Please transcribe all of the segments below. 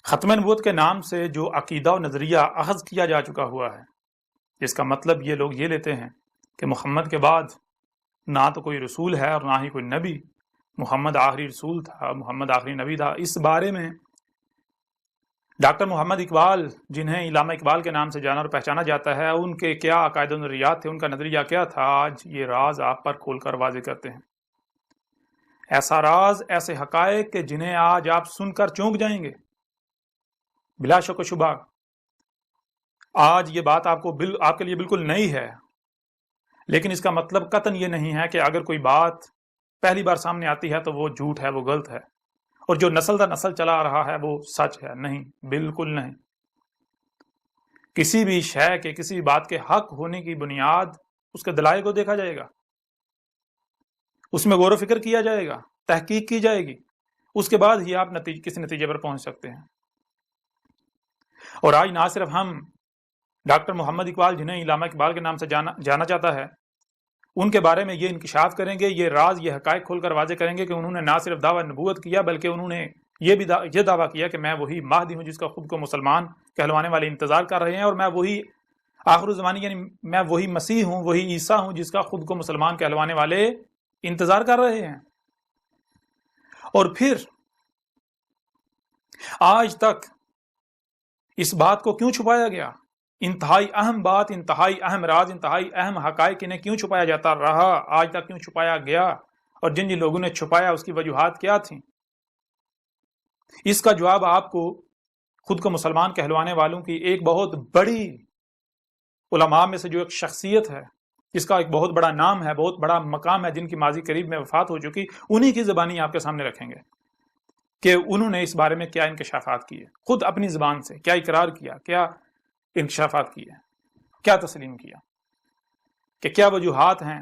ختم نبوت کے نام سے جو عقیدہ و نظریہ اخذ کیا جا چکا ہوا ہے، جس کا مطلب یہ لوگ یہ لیتے ہیں کہ محمد کے بعد نہ تو کوئی رسول ہے اور نہ ہی کوئی نبی، محمد آخری رسول تھا، محمد آخری نبی تھا۔ اس بارے میں ڈاکٹر محمد اقبال، جنہیں علامہ اقبال کے نام سے جانا اور پہچانا جاتا ہے، ان کے کیا عقائد و نظریات تھے، ان کا نظریہ کیا تھا، آج یہ راز آپ پر کھول کر واضح کرتے ہیں۔ ایسا راز، ایسے حقائق کہ جنہیں آج آپ سن کر چونک جائیں گے۔ بلا شک و شبہ آج یہ بات آپ کے لیے بالکل نئی ہے، لیکن اس کا مطلب قطعاً یہ نہیں ہے کہ اگر کوئی بات پہلی بار سامنے آتی ہے تو وہ جھوٹ ہے، وہ غلط ہے، اور جو نسل در نسل چلا آ رہا ہے وہ سچ ہے۔ نہیں، بالکل نہیں۔ کسی بھی شے کے، کسی بھی بات کے حق ہونے کی بنیاد اس کے دلائل کو دیکھا جائے گا، اس میں غور و فکر کیا جائے گا، تحقیق کی جائے گی، اس کے بعد ہی آپ کسی نتیجے پر پہنچ سکتے ہیں۔ اور آج نہ صرف ہم ڈاکٹر محمد اقبال، جنہیں علامہ اقبال کے نام سے جانا جاتا ہے، ان کے بارے میں یہ انکشاف کریں گے، یہ راز، یہ حقائق کھول کر واضح کریں گے کہ انہوں نے نہ صرف دعویٰ نبوت کیا، بلکہ انہوں نے یہ دعویٰ کیا کہ میں وہی مہدی ہوں جس کا خود کو مسلمان کہلوانے والے انتظار کر رہے ہیں، اور میں وہی آخر الزمانی، یعنی میں وہی مسیح ہوں، وہی عیسیٰ ہوں جس کا خود کو مسلمان کہلوانے والے انتظار کر رہے ہیں۔ اور پھر آج تک اس بات کو کیوں چھپایا گیا؟ انتہائی اہم بات، انتہائی اہم راز، انتہائی اہم حقائق انہیں کیوں چھپایا جاتا رہا؟ آج تک کیوں چھپایا گیا؟ اور جن لوگوں نے چھپایا اس کی وجوہات کیا تھیں؟ اس کا جواب آپ کو خود کو مسلمان کہلوانے والوں کی ایک بہت بڑی علماء میں سے جو ایک شخصیت ہے، جس کا ایک بہت بڑا نام ہے، بہت بڑا مقام ہے، جن کی ماضی قریب میں وفات ہو چکی، انہی کی زبانی آپ کے سامنے رکھیں گے کہ انہوں نے اس بارے میں کیا انکشافات کیے، خود اپنی زبان سے کیا اقرار کیا، کیا انکشافات کیے، کیا تسلیم کیا، کہ کیا وجوہات ہیں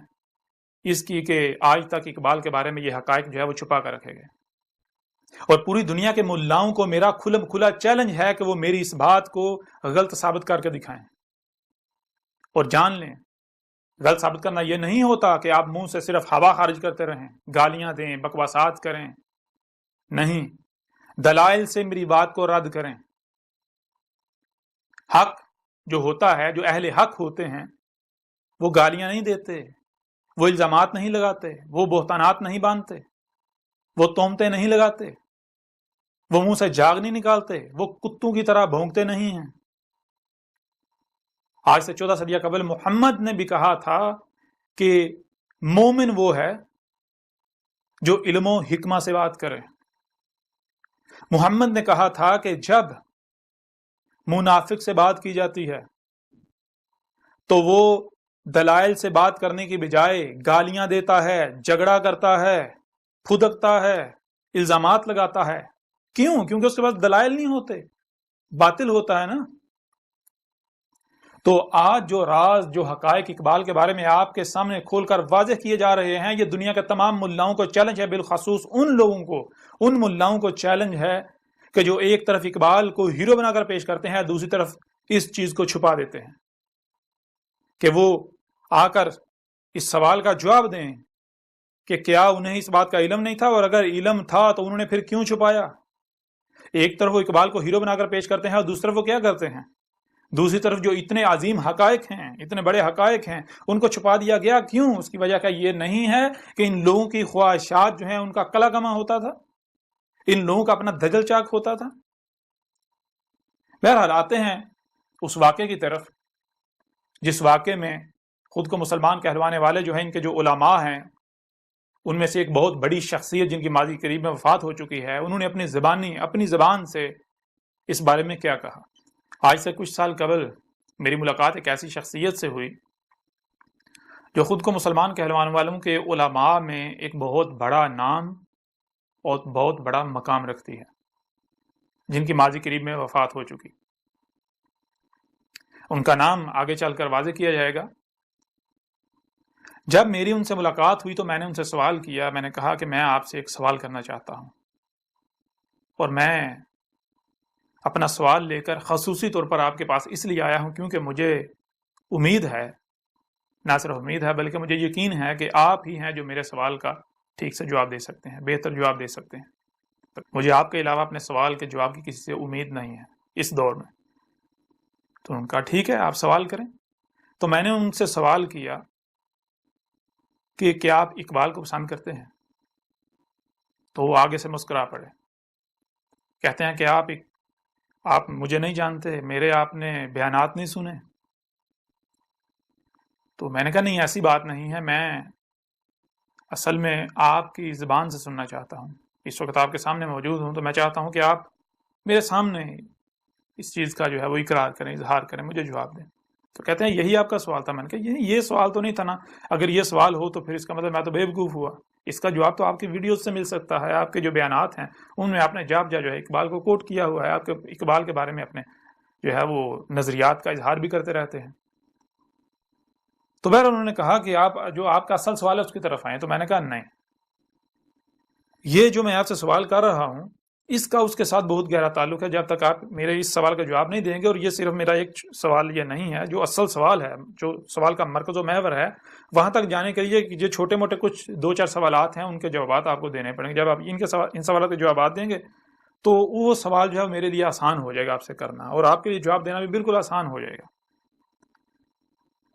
اس کی کہ آج تک اقبال کے بارے میں یہ حقائق جو ہے وہ چھپا کر رکھے گئے۔ اور پوری دنیا کے ملاؤں کو میرا کھلا چیلنج ہے کہ وہ میری اس بات کو غلط ثابت کر کے دکھائیں، اور جان لیں غلط ثابت کرنا یہ نہیں ہوتا کہ آپ منہ سے صرف ہوا خارج کرتے رہیں، گالیاں دیں، بکواسات کریں۔ نہیں، دلائل سے میری بات کو رد کریں۔ حق جو ہوتا ہے، جو اہل حق ہوتے ہیں، وہ گالیاں نہیں دیتے، وہ الزامات نہیں لگاتے، وہ بہتانات نہیں باندھتے، وہ تہمتیں نہیں لگاتے، وہ منہ سے جاگ نہیں نکالتے، وہ کتوں کی طرح بھونکتے نہیں ہیں۔ آج سے 14 صدیہ قبل محمد نے بھی کہا تھا کہ مومن وہ ہے جو علم و حکمہ سے بات کرے۔ محمد نے کہا تھا کہ جب منافق سے بات کی جاتی ہے تو وہ دلائل سے بات کرنے کی بجائے گالیاں دیتا ہے، جھگڑا کرتا ہے، پھدکتا ہے، الزامات لگاتا ہے۔ کیوں؟ کیونکہ اس کے پاس دلائل نہیں ہوتے، باطل ہوتا ہے نا۔ تو آج جو راز، جو حقائق اقبال کے بارے میں آپ کے سامنے کھول کر واضح کیے جا رہے ہیں، یہ دنیا کے تمام ملاؤں کو چیلنج ہے، بالخصوص ان لوگوں کو، ان ملاؤں کو چیلنج ہے کہ جو ایک طرف اقبال کو ہیرو بنا کر پیش کرتے ہیں، دوسری طرف اس چیز کو چھپا دیتے ہیں، کہ وہ آ کر اس سوال کا جواب دیں کہ کیا انہیں اس بات کا علم نہیں تھا، اور اگر علم تھا تو انہوں نے پھر کیوں چھپایا؟ ایک طرف وہ اقبال کو ہیرو بنا کر پیش کرتے ہیں، اور دوسری طرف وہ کیا کرتے ہیں؟ دوسری طرف جو اتنے عظیم حقائق ہیں، اتنے بڑے حقائق ہیں، ان کو چھپا دیا گیا۔ کیوں؟ اس کی وجہ کا یہ نہیں ہے کہ ان لوگوں کی خواہشات جو ہیں ان کا کلا کما ہوتا تھا، ان لوگوں کا اپنا دجل چاک ہوتا تھا۔ بہرحال آتے ہیں اس واقعے کی طرف جس واقعے میں خود کو مسلمان کہلوانے والے جو ہیں، ان کے جو علماء ہیں، ان میں سے ایک بہت بڑی شخصیت جن کی ماضی قریب میں وفات ہو چکی ہے، انہوں نے اپنی زبان سے اس بارے میں کیا کہا۔ آج سے کچھ سال قبل میری ملاقات ایک ایسی شخصیت سے ہوئی جو خود کو مسلمان کہلوانے والوں کے علماء میں ایک بہت بڑا نام اور بہت بڑا مقام رکھتی ہے، جن کی ماضی قریب میں وفات ہو چکی۔ ان کا نام آگے چل کر واضح کیا جائے گا۔ جب میری ان سے ملاقات ہوئی تو میں نے ان سے سوال کیا، میں نے کہا کہ میں آپ سے ایک سوال کرنا چاہتا ہوں، اور میں اپنا سوال لے کر خصوصی طور پر آپ کے پاس اس لیے آیا ہوں کیونکہ مجھے امید ہے، نہ صرف امید ہے بلکہ مجھے یقین ہے کہ آپ ہی ہیں جو میرے سوال کا ٹھیک سے جواب دے سکتے ہیں، بہتر جواب دے سکتے ہیں۔ مجھے آپ کے علاوہ اپنے سوال کے جواب کی کسی سے امید نہیں ہے اس دور میں۔ تو ان کا ٹھیک ہے، آپ سوال کریں۔ تو میں نے ان سے سوال کیا کہ کیا آپ اقبال کو پسند کرتے ہیں؟ تو وہ آگے سے مسکرا پڑے، کہتے ہیں کہ آپ مجھے نہیں جانتے، میرے آپ نے بیانات نہیں سنے۔ تو میں نے کہا نہیں، ایسی بات نہیں ہے، میں اصل میں آپ کی زبان سے سننا چاہتا ہوں۔ اس وقت آپ کے سامنے موجود ہوں تو میں چاہتا ہوں کہ آپ میرے سامنے اس چیز کا جو ہے وہ اقرار کریں، اظہار کریں، مجھے جواب دیں۔ تو کہتے ہیں یہی آپ کا سوال تھا۔ میں نے کہا یہ سوال تو نہیں تھا نا، اگر یہ سوال ہو تو پھر اس کا مطلب میں تو بے وقوف ہوا۔ اس کا جواب تو آپ کی ویڈیوز سے مل سکتا ہے، آپ کے جو بیانات ہیں ان میں آپ نے جا جو ہے اقبال کو کوٹ کیا ہوا ہے، آپ کے اقبال کے بارے میں اپنے جو ہے وہ نظریات کا اظہار بھی کرتے رہتے ہیں۔ تو بہرحال انہوں نے کہا کہ آپ کا اصل سوال ہے اس کی طرف آئیں۔ تو میں نے کہا نہیں، یہ جو میں آپ سے سوال کر رہا ہوں اس کا اس کے ساتھ بہت گہرا تعلق ہے۔ جب تک آپ میرے اس سوال کا جواب نہیں دیں گے، اور یہ صرف میرا ایک سوال یہ نہیں ہے، جو اصل سوال ہے، جو سوال کا مرکز و محور ہے، وہاں تک جانے کے لیے جو چھوٹے موٹے کچھ 2-4 سوالات ہیں ان کے جوابات آپ کو دینے پڑیں گے۔ جب آپ ان سوالات کے جوابات دیں گے تو وہ سوال جو ہے میرے لیے آسان ہو جائے گا آپ سے کرنا، اور آپ کے لیے جواب دینا بھی بالکل آسان ہو جائے گا۔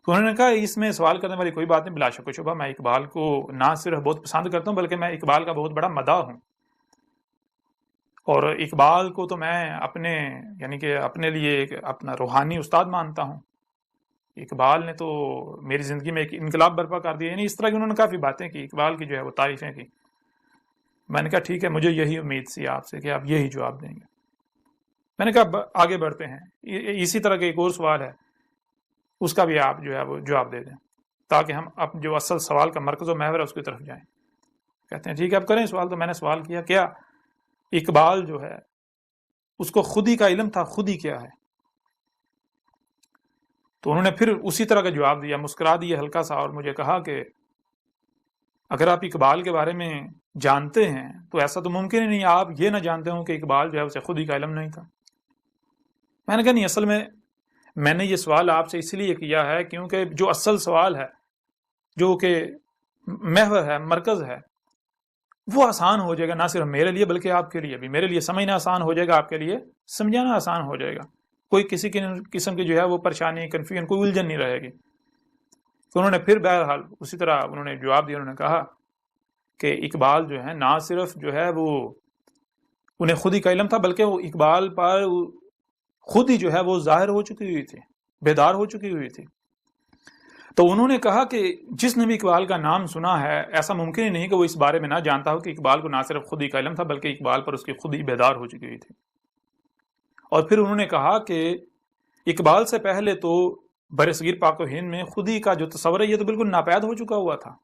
تو انہوں نے کہا اس میں سوال کرنے والی کوئی بات نہیں، بلا شک و شبہ میں اقبال کو نہ صرف بہت پسند کرتا ہوں بلکہ میں اقبال کا بہت بڑا مداح ہوں، اور اقبال کو تو میں اپنے لیے ایک اپنا روحانی استاد مانتا ہوں۔ اقبال نے تو میری زندگی میں ایک انقلاب برپا کر دیا، اس طرح کی انہوں نے کافی باتیں کی، اقبال کی جو ہے وہ تعریفیں کی۔ میں نے کہا ٹھیک ہے، مجھے یہی امید سی آپ سے کہ آپ یہی جواب دیں گے۔ میں نے کہا آگے بڑھتے ہیں، اسی طرح کا ایک اور سوال ہے، اس کا بھی آپ جو ہے وہ جواب دے دیں تاکہ ہم اب جو اصل سوال کا مرکز و محور ہے اس کی طرف جائیں۔ کہتے ہیں ٹھیک ہے، آپ کریں سوال۔ تو میں نے سوال کیا کیا اقبال جو ہے اس کو خودی کا علم تھا؟ خودی کیا ہے؟ تو انہوں نے پھر اسی طرح کا جواب دیا، مسکرا دیا ہلکا سا، اور مجھے کہا کہ اگر آپ اقبال کے بارے میں جانتے ہیں تو ایسا تو ممکن ہی نہیں آپ یہ نہ جانتے ہوں کہ اقبال جو ہے اسے خودی کا علم نہیں تھا۔ میں نے کہا نہیں، اصل میں نے یہ سوال آپ سے اس لیے کیا ہے کیونکہ جو اصل سوال ہے، جو کہ محور ہے، مرکز ہے، وہ آسان ہو جائے گا، نہ صرف میرے لیے بلکہ آپ کے لیے بھی۔ میرے لیے سمجھنا آسان ہو جائے گا، آپ کے لیے سمجھانا آسان ہو جائے گا، کوئی کسی قسم کی جو ہے وہ پریشانی، کنفیوژن، کوئی الجھن نہیں رہے گی۔ تو انہوں نے پھر بہرحال اسی طرح انہوں نے جواب دیا، انہوں نے کہا کہ اقبال جو ہے نہ صرف جو ہے وہ انہیں خودی کا علم تھا بلکہ وہ اقبال پر خود ہی جو ہے وہ ظاہر ہو چکی ہوئی تھی، بیدار ہو چکی ہوئی تھی۔ تو انہوں نے کہا کہ جس نے بھی اقبال کا نام سنا ہے ایسا ممکن ہی نہیں کہ وہ اس بارے میں نہ جانتا ہو کہ اقبال کو نہ صرف خودی کا علم تھا بلکہ اقبال پر اس کی خود ہی بیدار ہو چکی ہوئی تھی۔ اور پھر انہوں نے کہا کہ اقبال سے پہلے تو برصغیر پاک و ہند میں خودی کا جو تصور ہے یہ تو بالکل ناپید ہو چکا ہوا تھا۔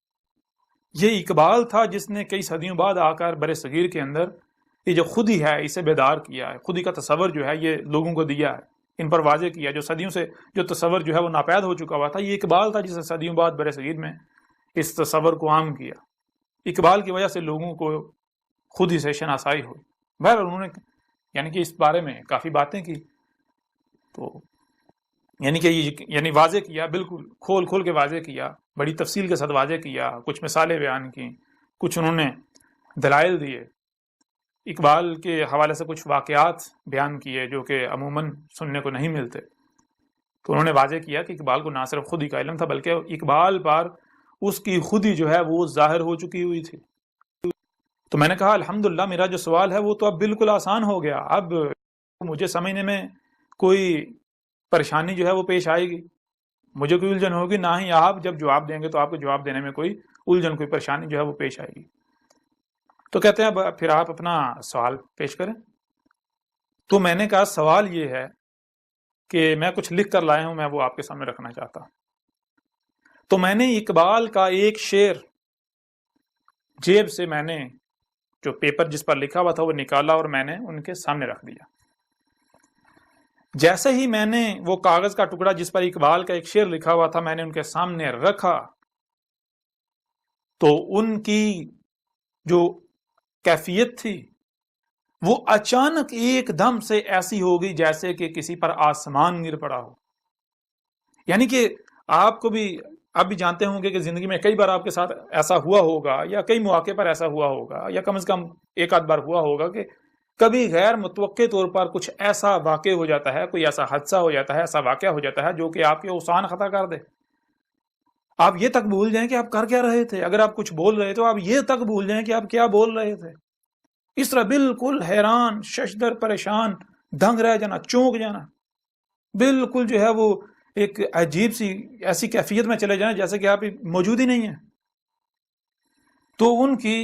یہ اقبال تھا جس نے کئی صدیوں بعد آ کر برصغیر کے اندر یہ جو خودی ہے اسے بیدار کیا ہے، خودی کا تصور جو ہے یہ لوگوں کو دیا ہے، ان پر واضح کیا۔ جو صدیوں سے جو تصور جو ہے وہ ناپید ہو چکا ہوا تھا، یہ اقبال تھا جس نے صدیوں بعد برصغیر میں اس تصور کو عام کیا۔ اقبال کی وجہ سے لوگوں کو خودی سے شناسائی ہوئی۔ بہرحال انہوں نے کہ اس بارے میں کافی باتیں کی، تو واضح کیا، بالکل کھول کے واضح کیا، بڑی تفصیل کے ساتھ واضح کیا، کچھ مثالیں بیان کی، کچھ انہوں نے دلائل دیے، اقبال کے حوالے سے کچھ واقعات بیان کیے جو کہ عموماً سننے کو نہیں ملتے۔ تو انہوں نے واضح کیا کہ اقبال کو نہ صرف خودی کا علم تھا بلکہ اقبال پر اس کی خودی جو ہے وہ ظاہر ہو چکی ہوئی تھی۔ تو میں نے کہا الحمدللہ میرا جو سوال ہے وہ تو اب بالکل آسان ہو گیا، اب مجھے سمجھنے میں کوئی پریشانی جو ہے وہ پیش آئے گی، مجھے کوئی الجھن ہوگی، نہ ہی آپ جب جواب دیں گے تو آپ کو جواب دینے میں کوئی الجھن، کوئی پریشانی جو ہے وہ پیش آئے گی۔ تو کہتے ہیں اب پھر آپ اپنا سوال پیش کریں۔ تو میں نے کہا سوال یہ ہے کہ میں کچھ لکھ کر لایا ہوں، میں وہ آپ کے سامنے رکھنا چاہتا ہوں۔ تو میں نے اقبال کا ایک شعر جیب سے میں نے جو پیپر جس پر لکھا ہوا تھا وہ نکالا اور میں نے ان کے سامنے رکھ دیا۔ جیسے ہی میں نے وہ کاغذ کا ٹکڑا جس پر اقبال کا ایک شعر لکھا ہوا تھا میں نے ان کے سامنے رکھا تو ان کی جو کیفیت تھی وہ اچانک ایک دم سے ایسی ہو گئی جیسے کہ کسی پر آسمان گر پڑا ہو۔ یعنی کہ آپ کو بھی آپ بھی جانتے ہوں گے کہ زندگی میں کئی بار آپ کے ساتھ ایسا ہوا ہوگا، یا کئی مواقع پر ایسا ہوا ہوگا، یا کم از کم ایک آدھ بار ہوا ہوگا کہ کبھی غیر متوقع طور پر کچھ ایسا واقع ہو جاتا ہے، کوئی ایسا حادثہ ہو جاتا ہے، ایسا واقعہ ہو جاتا ہے جو کہ آپ کے اوسان خطا کر دے. آپ یہ تک بھول جائیں کہ آپ کر کیا رہے تھے. اگر آپ کچھ بول رہے تو آپ یہ تک بھول جائیں کہ آپ کیا بول رہے تھے. اس طرح بالکل حیران، ششدر، پریشان، دنگ رہ جانا، چونک جانا، بالکل جو ہے وہ ایک عجیب سی ایسی کیفیت میں چلے جائیں جیسے کہ آپ موجود ہی نہیں ہیں. تو ان کی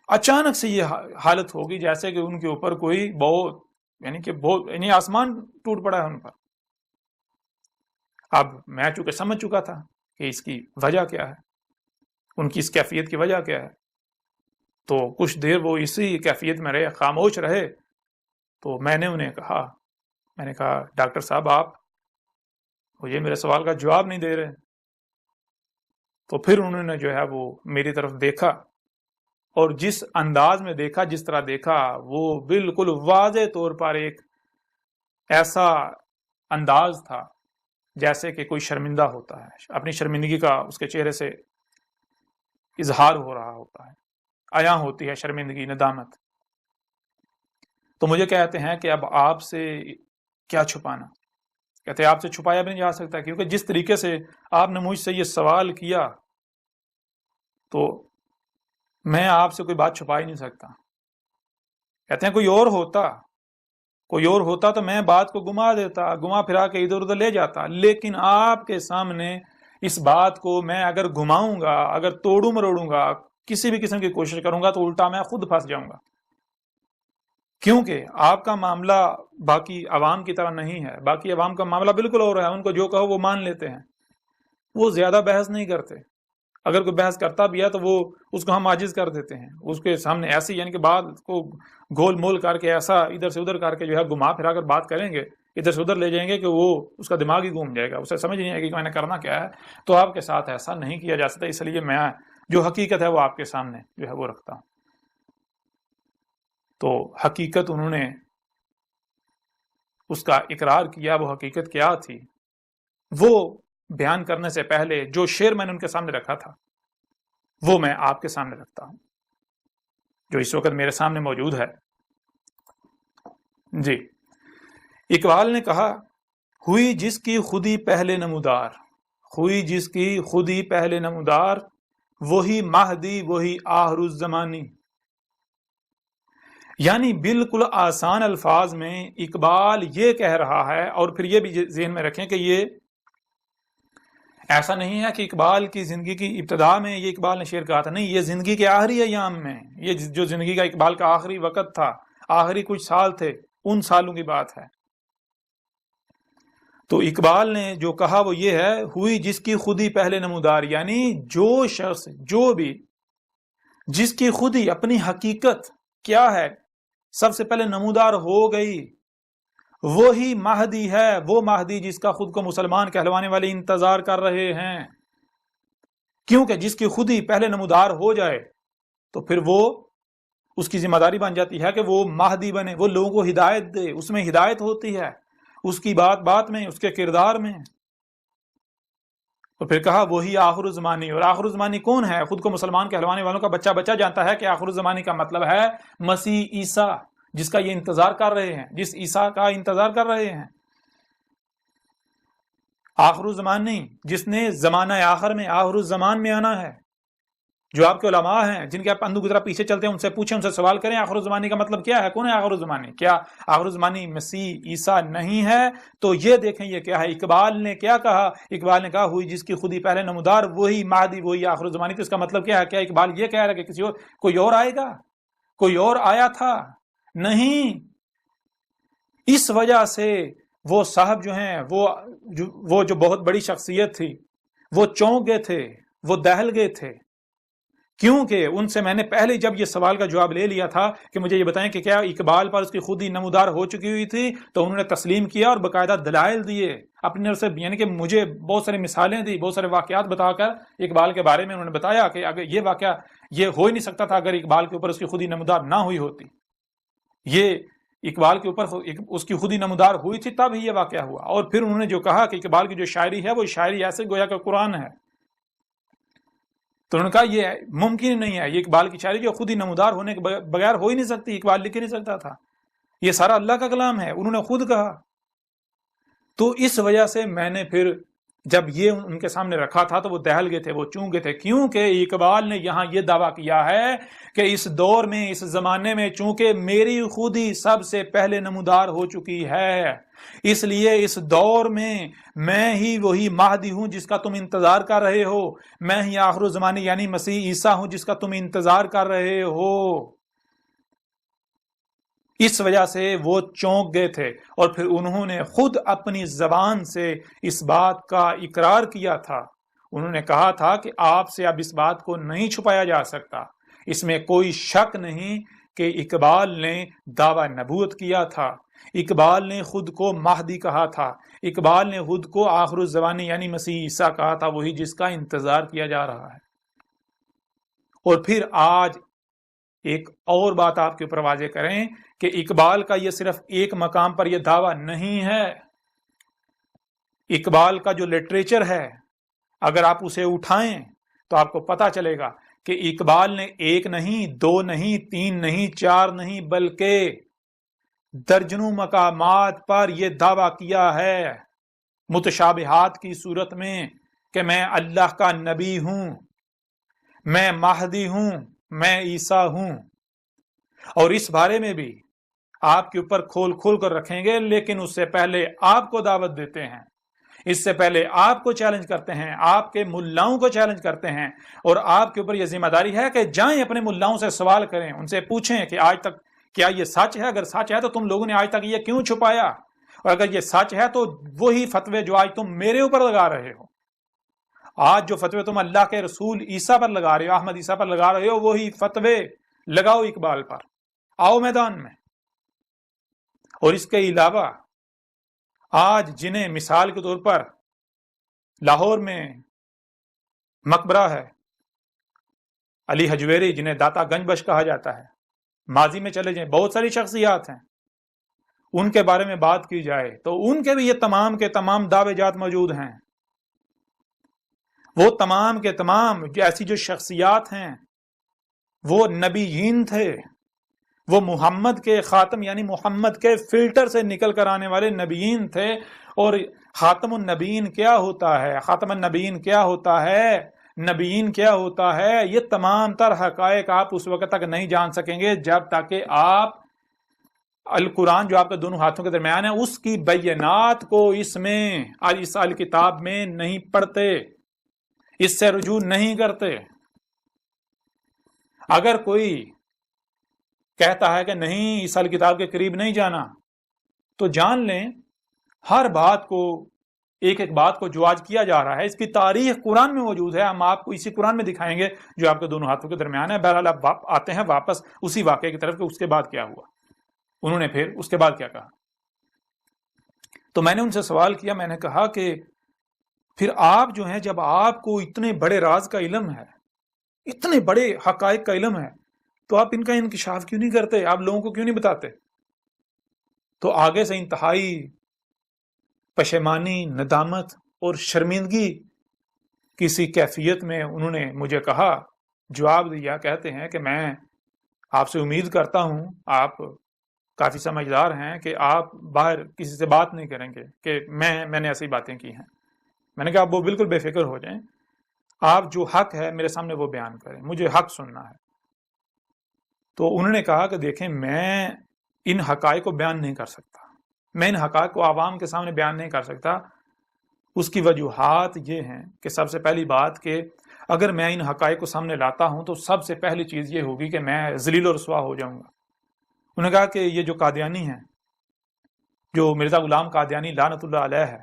اچانک سے یہ حالت ہوگی جیسے کہ ان کے اوپر کوئی یعنی آسمان ٹوٹ پڑا ہے ان پر. اب میں چونکہ سمجھ چکا تھا کہ اس کی وجہ کیا ہے، ان کی اس کیفیت کی وجہ کیا ہے، تو کچھ دیر وہ اسی کیفیت میں رہے، خاموش رہے. تو میں نے انہیں کہا، میں نے کہا ڈاکٹر صاحب آپ مجھے میرے سوال کا جواب نہیں دے رہے. تو پھر انہوں نے جو ہے وہ میری طرف دیکھا، اور جس انداز میں دیکھا، جس طرح دیکھا، وہ بالکل واضح طور پر ایک ایسا انداز تھا جیسے کہ کوئی شرمندہ ہوتا ہے، اپنی شرمندگی کا اس کے چہرے سے اظہار ہو رہا ہوتا ہے، عیاں ہوتی ہے شرمندگی، ندامت. تو مجھے کہتے ہیں کہ اب آپ سے کیا چھپانا. کہتے ہیں آپ سے چھپایا بھی نہیں جا سکتا، کیونکہ جس طریقے سے آپ نے مجھ سے یہ سوال کیا تو میں آپ سے کوئی بات چھپا ہی نہیں سکتا. کہتے ہیں کوئی اور ہوتا تو میں بات کو گما پھرا کے ادھر ادھر لے جاتا، لیکن آپ کے سامنے اس بات کو میں اگر گھماؤں گا، اگر توڑوں مروڑوں گا، کسی بھی قسم کی کوشش کروں گا تو الٹا میں خود پھنس جاؤں گا. کیونکہ آپ کا معاملہ باقی عوام کی طرح نہیں ہے. باقی عوام کا معاملہ بالکل اور ہے، ان کو جو کہو وہ مان لیتے ہیں، وہ زیادہ بحث نہیں کرتے. اگر کوئی بحث کرتا بھی ہے تو وہ اس کو ہم عاجز کر دیتے ہیں، اس کے سامنے ایسی یعنی کہ بات کو گول مول کر کے ایسا ادھر سے ادھر کر کے جو ہے گھما پھرا کر بات کریں گے، ادھر سے ادھر لے جائیں گے کہ وہ اس کا دماغ ہی گھوم جائے گا، اسے سمجھ نہیں آئے گی کہ میں نے کرنا کیا ہے. تو آپ کے ساتھ ایسا نہیں کیا جا سکتا، اس لیے میں جو حقیقت ہے وہ آپ کے سامنے جو ہے وہ رکھتا ہوں. تو حقیقت انہوں نے اس کا اقرار کیا. وہ حقیقت کیا تھی وہ بیان کرنے سے پہلے جو شعر میں نے ان کے سامنے رکھا تھا وہ میں آپ کے سامنے رکھتا ہوں، جو اس وقت میرے سامنے موجود ہے. جی، اقبال نے کہا، ہوئی جس کی خودی پہلے نمودار، ہوئی جس کی خودی پہلے نمودار، وہی مہدی وہی آخر الزمانی. یعنی بالکل آسان الفاظ میں اقبال یہ کہہ رہا ہے، اور پھر یہ بھی ذہن میں رکھیں کہ یہ ایسا نہیں ہے کہ اقبال کی زندگی کی ابتدا میں یہ اقبال نے شعر کہا تھا، نہیں، یہ زندگی کے آخری ایام میں، یہ جو زندگی کا اقبال کا آخری وقت تھا، آخری کچھ سال تھے، ان سالوں کی بات ہے. تو اقبال نے جو کہا وہ یہ ہے، ہوئی جس کی خودی پہلے نمودار، یعنی جو شخص، جو بھی جس کی خودی اپنی حقیقت کیا ہے سب سے پہلے نمودار ہو گئی، وہی مہدی ہے، وہ مہدی جس کا خود کو مسلمان کہلوانے والے انتظار کر رہے ہیں. کیونکہ جس کی خودی پہلے نمودار ہو جائے تو پھر وہ اس کی ذمہ داری بن جاتی ہے کہ وہ مہدی بنے، وہ لوگوں کو ہدایت دے. اس میں ہدایت ہوتی ہے، اس کی بات میں، اس کے کردار میں. تو پھر کہا وہی آخر الزمانی. اور آخر الزمانی کون ہے؟ خود کو مسلمان کہلوانے والوں کا بچہ جانتا ہے کہ آخر الزمانی کا مطلب ہے مسیح عیسیٰ، جس کا یہ انتظار کر رہے ہیں، جس عیسیٰ کا انتظار کر رہے ہیں. آخر الزمانی جس نے زمانہ آخر میں، آخر الزمان میں آنا ہے. جو آپ کے علماء ہیں جن کے آپ اندھو کی طرح پیچھے چلتے ہیں، ان سے پوچھیں، ان سے سوال کریں آخر الزمانی کا مطلب کیا ہے، کون ہے آخر الزمانی؟ کیا آخر الزمانی مسیح عیسیٰ نہیں ہے؟ تو یہ دیکھیں یہ کیا ہے. اقبال نے کیا کہا؟ اقبال نے کہا ہوئی جس کی خودی پہلے نمودار، وہی مہدی وہی آخر الزمانی. تو اس کا مطلب کیا ہے؟ کیا اقبال یہ کہہ رہا ہے کہ کوئی اور آئے گا؟ کوئی اور آیا تھا؟ نہیں. اس وجہ سے وہ صاحب جو ہیں، وہ جو بہت بڑی شخصیت تھی، وہ چونک گئے تھے، وہ دہل گئے تھے. کیونکہ ان سے میں نے پہلے جب یہ سوال کا جواب لے لیا تھا کہ مجھے یہ بتائیں کہ کیا اقبال پر اس کی خودی نمودار ہو چکی ہوئی تھی، تو انہوں نے تسلیم کیا اور باقاعدہ دلائل دیے اپنی طرف سے. یعنی کہ مجھے بہت ساری مثالیں دی، بہت سارے واقعات بتا کر اقبال کے بارے میں انہوں نے بتایا کہ اگر یہ واقعہ یہ ہو ہی نہیں سکتا تھا اگر اقبال کے اوپر اس کی خودی نمودار نہ ہوئی ہوتی. یہ اقبال کے اوپر اس کی خودی نمودار ہوئی تھی تب ہی یہ واقعہ ہوا. اور پھر انہوں نے جو کہا کہ اقبال کی جو شاعری ہے وہ شاعری ایسے گویا کہ قرآن ہے، تو انہوں نے کہا یہ ممکن نہیں ہے، یہ اقبال کی شاعری جو خود ہی نمودار ہونے کے بغیر ہو ہی نہیں سکتی، اقبال لکھ ہی نہیں سکتا تھا، یہ سارا اللہ کا کلام ہے، انہوں نے خود کہا۔ تو اس وجہ سے میں نے پھر جب یہ ان کے سامنے رکھا تھا تو وہ دہل گئے تھے، وہ چونک گئے تھے، کیونکہ اقبال نے یہاں یہ دعویٰ کیا ہے کہ اس دور میں، اس زمانے میں چونکہ میری خود ہی سب سے پہلے نمودار ہو چکی ہے، اس لیے اس دور میں ہی وہی مہدی ہوں جس کا تم انتظار کر رہے ہو، میں ہی آخر الزمانے یعنی مسیح عیسیٰ ہوں جس کا تم انتظار کر رہے ہو۔ اس وجہ سے وہ چونک گئے تھے، اور پھر انہوں نے خود اپنی زبان سے اس بات کا اقرار کیا تھا، انہوں نے کہا تھا کہ آپ سے اب اس بات کو نہیں چھپایا جا سکتا، اس میں کوئی شک نہیں کہ اقبال نے دعویٰ نبوت کیا تھا، اقبال نے خود کو مہدی کہا تھا، اقبال نے خود کو آخر الزمانے یعنی مسیح عیسیٰ کہا تھا، وہی جس کا انتظار کیا جا رہا ہے۔ اور پھر آج ایک اور بات آپ کے اوپر واضح کریں کہ اقبال کا یہ صرف ایک مقام پر یہ دعویٰ نہیں ہے، اقبال کا جو لٹریچر ہے اگر آپ اسے اٹھائیں تو آپ کو پتا چلے گا کہ اقبال نے ایک نہیں، دو نہیں، تین نہیں، چار نہیں، بلکہ درجنوں مقامات پر یہ دعویٰ کیا ہے متشابہات کی صورت میں کہ میں اللہ کا نبی ہوں، میں مہدی ہوں، میں عیسیٰ ہوں۔ اور اس بارے میں بھی آپ کے اوپر کھول کر رکھیں گے، لیکن اس سے پہلے آپ کو دعوت دیتے ہیں، اس سے پہلے آپ کو چیلنج کرتے ہیں، آپ کے ملاؤں کو چیلنج کرتے ہیں، اور آپ کے اوپر یہ ذمہ داری ہے کہ جائیں اپنے ملاؤں سے سوال کریں، ان سے پوچھیں کہ آج تک کیا یہ سچ ہے؟ اگر سچ ہے تو تم لوگوں نے آج تک یہ کیوں چھپایا؟ اور اگر یہ سچ ہے تو وہی فتوے جو آج تم میرے اوپر لگا رہے ہو، آج جو فتوے تم اللہ کے رسول عیسیٰ پر لگا رہے ہو، احمد عیسیٰ پر لگا رہے ہو، وہی فتوے لگاؤ اقبال پر، آؤ میدان میں۔ اور اس کے علاوہ آج جنہیں مثال کے طور پر لاہور میں مقبرہ ہے علی حجویری، جنہیں داتا گنج بخش کہا جاتا ہے، ماضی میں چلے جائیں، بہت ساری شخصیات ہیں، ان کے بارے میں بات کی جائے تو ان کے بھی یہ تمام کے تمام دعوے جات موجود ہیں۔ وہ تمام کے تمام ایسی جو شخصیات ہیں وہ نبیین تھے، وہ محمد کے خاتم یعنی محمد کے فلٹر سے نکل کر آنے والے نبیین تھے۔ اور خاتم النبیین کیا ہوتا ہے، خاتم النبیین کیا ہوتا ہے، نبیین کیا ہوتا ہے، یہ تمام تر حقائق آپ اس وقت تک نہیں جان سکیں گے جب تک کہ آپ القرآن جو آپ کے دونوں ہاتھوں کے درمیان ہے اس کی بینات کو اس کتاب میں نہیں پڑھتے، اس سے رجوع نہیں کرتے۔ اگر کوئی کہتا ہے کہ نہیں اس کتاب کے قریب نہیں جانا، تو جان لیں ہر بات کو، ایک ایک بات کو جو آج کیا جا رہا ہے اس کی تاریخ قرآن میں موجود ہے، ہم آپ کو اسی قرآن میں دکھائیں گے جو آپ کے دونوں ہاتھوں کے درمیان ہے۔ بہرحال آپ آتے ہیں واپس اسی واقعے کی طرف کہ اس کے بعد کیا ہوا، انہوں نے پھر اس کے بعد کیا کہا۔ تو میں نے ان سے سوال کیا، میں نے کہا کہ پھر آپ جو ہیں، جب آپ کو اتنے بڑے راز کا علم ہے، اتنے بڑے حقائق کا علم ہے، تو آپ ان کا انکشاف کیوں نہیں کرتے، آپ لوگوں کو کیوں نہیں بتاتے؟ تو آگے سے انتہائی پشیمانی، ندامت اور شرمندگی کسی کیفیت میں انہوں نے مجھے کہا، جواب دیا، کہتے ہیں کہ میں آپ سے امید کرتا ہوں، آپ کافی سمجھدار ہیں کہ آپ باہر کسی سے بات نہیں کریں گے کہ میں نے ایسی باتیں کی ہیں۔ میں نے کہا آپ وہ بالکل بے فکر ہو جائیں، آپ جو حق ہے میرے سامنے وہ بیان کریں، مجھے حق سننا ہے۔ تو انہوں نے کہا کہ دیکھیں میں ان حقائق کو بیان نہیں کر سکتا، میں ان حقائق کو عوام کے سامنے بیان نہیں کر سکتا۔ اس کی وجوہات یہ ہیں کہ سب سے پہلی بات کہ اگر میں ان حقائق کو سامنے لاتا ہوں تو سب سے پہلی چیز یہ ہوگی کہ میں ذلیل و رسوا ہو جاؤں گا۔ انہوں نے کہا کہ یہ جو قادیانی ہیں، جو مرزا غلام قادیانی لعنت اللہ علیہ ہے،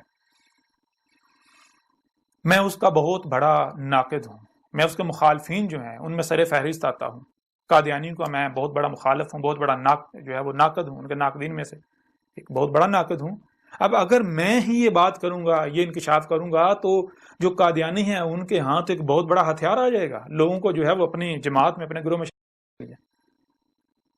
میں اس کا بہت بڑا ناقد ہوں، میں اس کے مخالفین جو ہیں ان میں سر فہرست آتا ہوں، قادیانی کا میں بہت بڑا مخالف ہوں، بہت بڑا ناقد ہوں، ان کے ناقدین میں سے ایک بہت بڑا ناقد ہوں۔ اب اگر میں ہی یہ بات کروں گا، یہ انکشاف کروں گا، تو جو قادیانی ہیں ان کے ہاں تو ایک بہت بڑا ہتھیار آ جائے گا، لوگوں کو جو ہے وہ اپنی جماعت میں، اپنے گروہ میں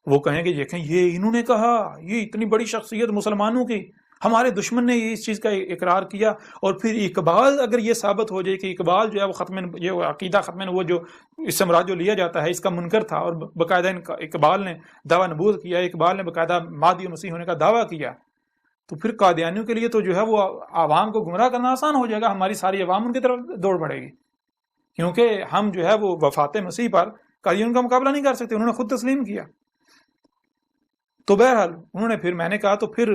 وہ کہیں گے دیکھیں یہ انہوں نے کہا، یہ اتنی بڑی شخصیت مسلمانوں کی، ہمارے دشمن نے اس چیز کا اقرار کیا، اور پھر اقبال اگر یہ ثابت ہو جائے کہ اقبال جو ہے وہ یہ عقیدہ ختم وہ جو اس سے مراد جو لیا جاتا ہے اس کا منکر تھا، اور باقاعدہ اقبال نے دعویٰ نبوت کیا، اقبال نے باقاعدہ مہدی مسیح ہونے کا دعویٰ کیا، تو پھر قادیانیوں کے لیے تو جو ہے وہ عوام کو گمراہ کرنا آسان ہو جائے گا، ہماری ساری عوام ان کی طرف دوڑ پڑے گی، کیونکہ ہم جو ہے وہ وفات مسیح پر قادیانیوں کا مقابلہ نہیں کر سکتے، انہوں نے خود تسلیم کیا۔ تو بہرحال انہوں نے پھر میں نے کہا تو پھر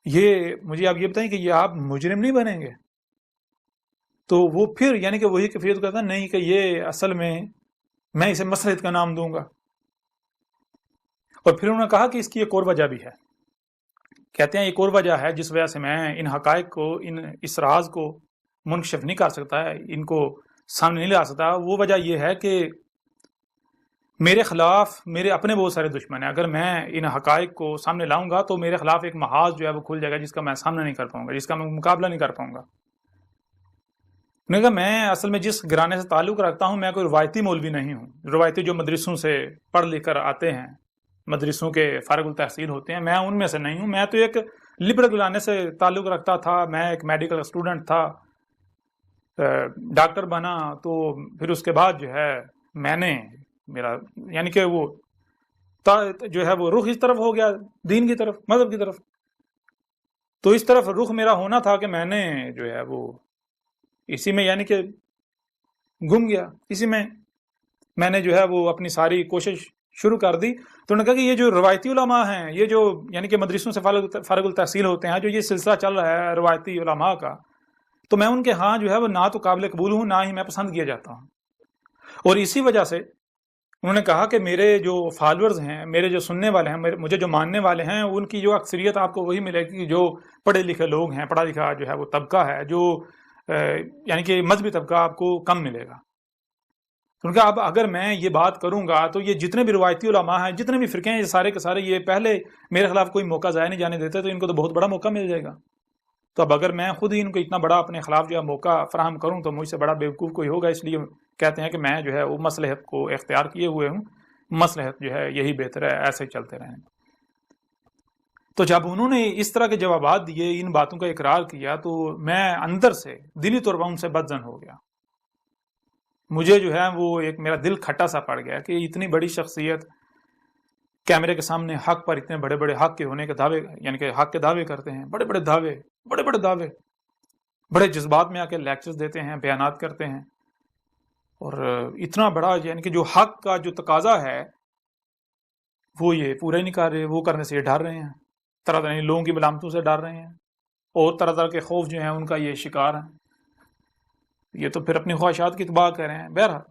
یہ مجھے آپ یہ بتائیں کہ یہ آپ مجرم نہیں بنیں گے؟ تو وہ پھر یعنی کہ وہی کیفیت کہتا نہیں کہ یہ اصل میں اسے مصلحت کا نام دوں گا، اور پھر انہوں نے کہا کہ اس کی ایک اور وجہ بھی ہے، کہتے ہیں ایک اور وجہ ہے جس وجہ سے میں ان حقائق کو اس راز کو منکشف نہیں کر سکتا ہے، ان کو سامنے نہیں لا سکتا، وہ وجہ یہ ہے کہ میرے خلاف میرے اپنے بہت سارے دشمن ہیں، اگر میں ان حقائق کو سامنے لاؤں گا تو میرے خلاف ایک محاذ جو ہے وہ کھل جائے گا جس کا میں سامنا نہیں کر پاؤں گا، جس کا میں مقابلہ نہیں کر پاؤں گا۔ میں کہا میں اصل میں جس گھرانے سے تعلق رکھتا ہوں میں کوئی روایتی مولوی نہیں ہوں، روایتی جو مدرسوں سے پڑھ لکھ کر آتے ہیں، مدرسوں کے فارغ التحصیل ہوتے ہیں، میں ان میں سے نہیں ہوں، میں تو ایک لبرل گھرانے سے تعلق رکھتا تھا، میں ایک میڈیکل اسٹوڈنٹ تھا، ڈاکٹر بنا، تو پھر اس کے بعد جو ہے میں نے میرا یعنی کہ وہ جو ہے وہ رخ اس طرف ہو گیا، دین کی طرف، مذہب کی طرف، تو اس طرف رخ میرا ہونا تھا کہ میں نے جو ہے وہ اسی میں یعنی کہ گم گیا، اسی میں نے جو ہے وہ اپنی ساری کوشش شروع کر دی۔ تو انہوں نے کہا کہ یہ جو روایتی علماء ہیں، یہ جو یعنی کہ مدرسوں سے فارغ التحصیل ہوتے ہیں، جو یہ سلسلہ چل رہا ہے روایتی علماء کا، تو میں ان کے ہاں جو ہے وہ نہ تو قابل قبول ہوں، نہ ہی میں پسند کیا جاتا ہوں، اور اسی وجہ سے انہوں نے کہا کہ میرے جو فالورز ہیں، میرے جو سننے والے ہیں، مجھے جو ماننے والے ہیں، ان کی جو اکثریت آپ کو وہی ملے گی جو پڑھے لکھے لوگ ہیں، پڑھا لکھا جو ہے وہ طبقہ ہے، جو یعنی کہ مذہبی طبقہ آپ کو کم ملے گا۔ کیونکہ اب اگر میں یہ بات کروں گا تو یہ جتنے بھی روایتی علماء ہیں، جتنے بھی فرقے ہیں، یہ سارے کے سارے یہ پہلے میرے خلاف کوئی موقع ضائع نہیں جانے دیتے، تو ان کو تو بہت بڑا موقع مل جائے گا۔ تو اب اگر میں خود ہی ان کو اتنا بڑا اپنے خلاف جو ہے موقع فراہم کروں تو مجھ سے بڑا بیوقوف کوئی ہوگا، اس لیے کہتے ہیں کہ میں جو ہے وہ مصلحت کو اختیار کیے ہوئے ہوں، مصلحت جو ہے یہی بہتر ہے، ایسے ہی چلتے رہیں۔ تو جب انہوں نے اس طرح کے جوابات دیے، ان باتوں کا اقرار کیا، تو میں اندر سے دلی طور پر ان سے بدظن ہو گیا، مجھے جو ہے وہ ایک میرا دل کھٹا سا پڑ گیا کہ اتنی بڑی شخصیت کیمرے کے سامنے حق پر اتنے بڑے بڑے حق کے ہونے کے دعوے، یعنی کہ حق کے دعوے کرتے ہیں، بڑے بڑے دعوے، بڑے جذبات میں آ کے لیکچرز دیتے ہیں، بیانات کرتے ہیں، اور اتنا بڑا یعنی کہ جو حق کا جو تقاضا ہے وہ یہ پورا ہی نہیں کر رہے، وہ کرنے سے یہ ڈر رہے ہیں، طرح طرح لوگوں کی ملامتوں سے ڈر رہے ہیں، اور طرح طرح کے خوف جو ہیں ان کا یہ شکار ہیں، یہ تو پھر اپنی خواہشات کی تباہ کر رہے ہیں۔ بہرحال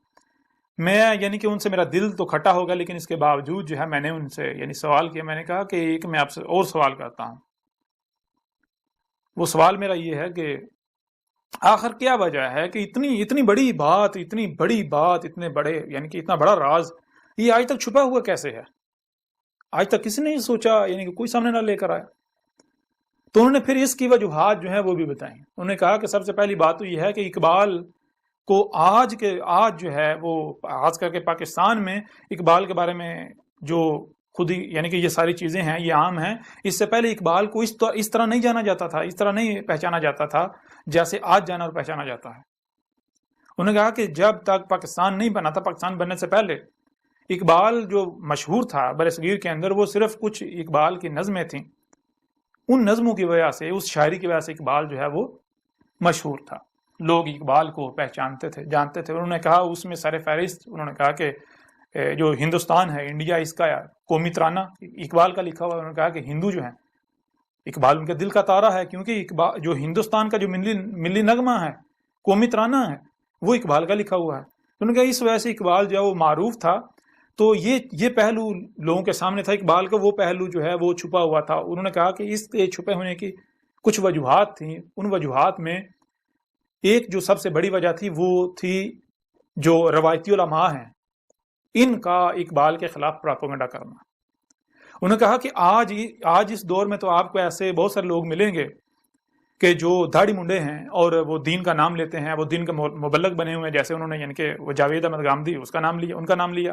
میں یعنی کہ ان سے میرا دل تو کھٹا ہوگا، لیکن اس کے باوجود جو ہے میں نے ان سے یعنی سوال کیا، میں نے کہا کہ ایک میں آپ سے اور سوال کرتا ہوں۔ وہ سوال میرا یہ ہے کہ آخر کیا وجہ ہے کہ اتنی بڑی بات، اتنے بڑے یعنی کہ اتنا بڑا راز یہ آج تک چھپا ہوا کیسے ہے؟ آج تک کسی نے نہیں سوچا، یعنی کہ کوئی سامنے نہ لے کر آیا۔ تو انہوں نے پھر اس کی وجوہات جو ہیں وہ بھی بتائیں۔ انہوں نے کہا کہ سب سے پہلی بات تو یہ ہے کہ اقبال کو آج جو ہے وہ خاص کر کے پاکستان میں اقبال کے بارے میں جو خود ہی یعنی کہ یہ ساری چیزیں ہیں یہ عام ہیں، اس سے پہلے اقبال کو اس طرح نہیں جانا جاتا تھا، اس طرح نہیں پہچانا جاتا تھا جیسے آج جانا اور پہچانا جاتا ہے۔ انہوں نے کہا کہ جب تک پاکستان نہیں بنا تھا، پاکستان بننے سے پہلے اقبال جو مشہور تھا برصغیر کے اندر، وہ صرف کچھ اقبال کی نظمیں تھیں، ان نظموں کی وجہ سے، اس شاعری کی وجہ سے اقبال جو ہے وہ مشہور تھا، لوگ اقبال کو پہچانتے تھے، جانتے تھے۔ انہوں نے کہا اس میں سر فہرست انہوں نے کہا کہ جو ہندوستان ہے، انڈیا، اس کا قومی ترانہ اقبال کا لکھا ہوا ہے۔ انہوں نے کہا کہ ہندو جو ہیں، اقبال ان کے دل کا تارا ہے، کیونکہ اقبال جو ہندوستان کا جو ملی نغمہ ہے، قومی ترانہ ہے، وہ اقبال کا لکھا ہوا ہے۔ انہوں نے کہا اس وجہ سے اقبال جو ہے وہ معروف تھا۔ تو یہ پہلو لوگوں کے سامنے تھا، اقبال کا وہ پہلو جو ہے وہ چھپا ہوا تھا۔ انہوں نے کہا کہ اس کے چھپے ہونے کی کچھ وجوہات تھیں، ان وجوہات میں ایک جو سب سے بڑی وجہ تھی وہ تھی جو روایتی علماء ہیں ان کا اقبال کے خلاف پراپیگنڈا کرنا۔ انہوں نے کہا کہ آج اس دور میں تو آپ کو ایسے بہت سارے لوگ ملیں گے کہ جو داڑھی منڈے ہیں اور وہ دین کا نام لیتے ہیں، وہ دین کا مبلغ بنے ہوئے ہیں، جیسے انہوں نے یعنی کہ وہ جاوید احمد گامدی ان کا نام لیا۔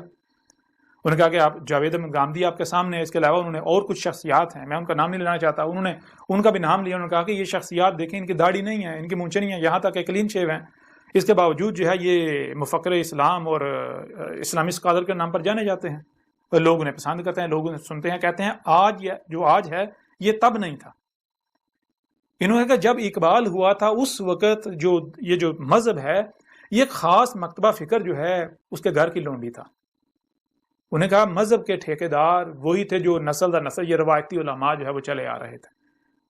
انہوں نے کہا کہ آپ جاوید احمد گامدی آپ کے سامنے ہے، اس کے علاوہ انہوں نے اور کچھ شخصیات ہیں، میں ان کا نام نہیں لینا چاہتا، انہوں نے ان کا بھی نام لیا، انہوں نے کہا کہ یہ شخصیات دیکھیں ان کی داڑھی نہیں ہے، ان کی مونچھیں نہیں ہیں، یہاں تک کہ کلین شیو ہیں، اس کے باوجود جو ہے یہ مفکر اسلام اور اسلامی اسکالر کے نام پر جانے جاتے ہیں، اور لوگ انہیں پسند کرتے ہیں، لوگ انہیں سنتے ہیں، کہتے ہیں آج جو آج ہے یہ تب نہیں تھا۔ انہوں نے کہا جب اقبال ہوا تھا اس وقت یہ جو مذہب ہے یہ ایک خاص مکتبہ فکر جو ہے اس کے گھر کی لونڈی تھا۔ انہیں کہا مذہب کے ٹھیکیدار وہی تھے جو نسل در نسل یہ روایتی علماء جو ہے وہ چلے آ رہے تھے،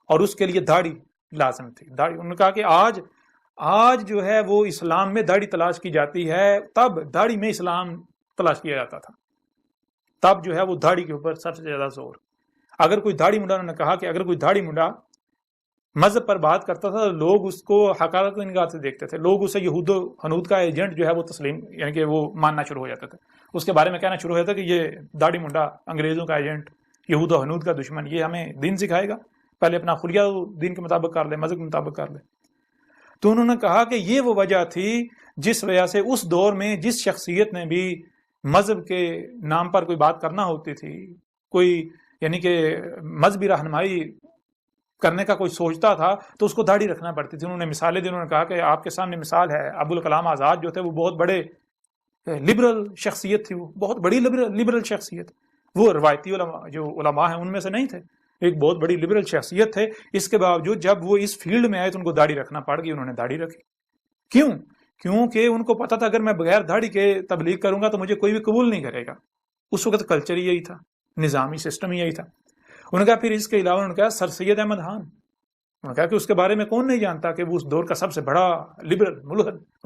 اور اس کے لیے داڑھی لازم تھی۔ داڑھی، انہوں نے کہا کہ آج جو ہے وہ اسلام میں داڑھی تلاش کی جاتی ہے، تب داڑھی میں اسلام تلاش کیا جاتا تھا، تب جو ہے وہ داڑھی کے اوپر سب سے زیادہ زور۔ اگر کوئی داڑھی منڈا، انہوں نے کہا کہ اگر کوئی داڑھی منڈا مذہب پر بات کرتا تھا تو لوگ اس کو حقارت کی نگاہ سے دیکھتے تھے، لوگ اسے یہود و حنود کا ایجنٹ جو ہے وہ تسلیم، یعنی کہ وہ ماننا شروع ہو جاتے تھے، اس کے بارے میں کہنا شروع ہو جاتا کہ یہ داڑھی منڈا انگریزوں کا ایجنٹ، یہود و حنود کا دشمن، یہ ہمیں دین سکھائے گا، پہلے اپنا خلیہ دین کے مطابق کر لے، مذہب کے مطابق کر لے۔ تو انہوں نے کہا کہ یہ وہ وجہ تھی جس وجہ سے اس دور میں جس شخصیت نے بھی مذہب کے نام پر کوئی بات کرنا ہوتی تھی، کوئی یعنی کہ مذہبی رہنمائی کرنے کا کوئی سوچتا تھا تو اس کو داڑھی رکھنا پڑتی تھی۔ انہوں نے مثالیں دی، انہوں نے کہا کہ آپ کے سامنے مثال ہے ابوالکلام آزاد جو تھے، وہ بہت بڑے لبرل شخصیت تھی، وہ بہت بڑی لبرل شخصیت، وہ روایتی علماء ہیں ان میں سے نہیں تھے، ایک بہت بڑی لبرل شخصیت تھے، اس کے باوجود جب وہ اس فیلڈ میں آئے تو ان کو داڑھی رکھنا پڑ گئی، انہوں نے داڑھی رکھی۔ کیونکہ ان کو پتا تھا اگر میں بغیر داڑھی کے تبلیغ کروں گا تو مجھے کوئی بھی قبول نہیں کرے گا، اس وقت کلچر ہی یہی تھا، نظامی سسٹم ہی یہی تھا۔ انہوں نے کہا پھر اس کے علاوہ انہوں نے کہا سر سید احمد خان، انہوں نے کہا کہ اس کے بارے میں کون نہیں جانتا کہ وہ اس دور کا سب سے بڑا لبرل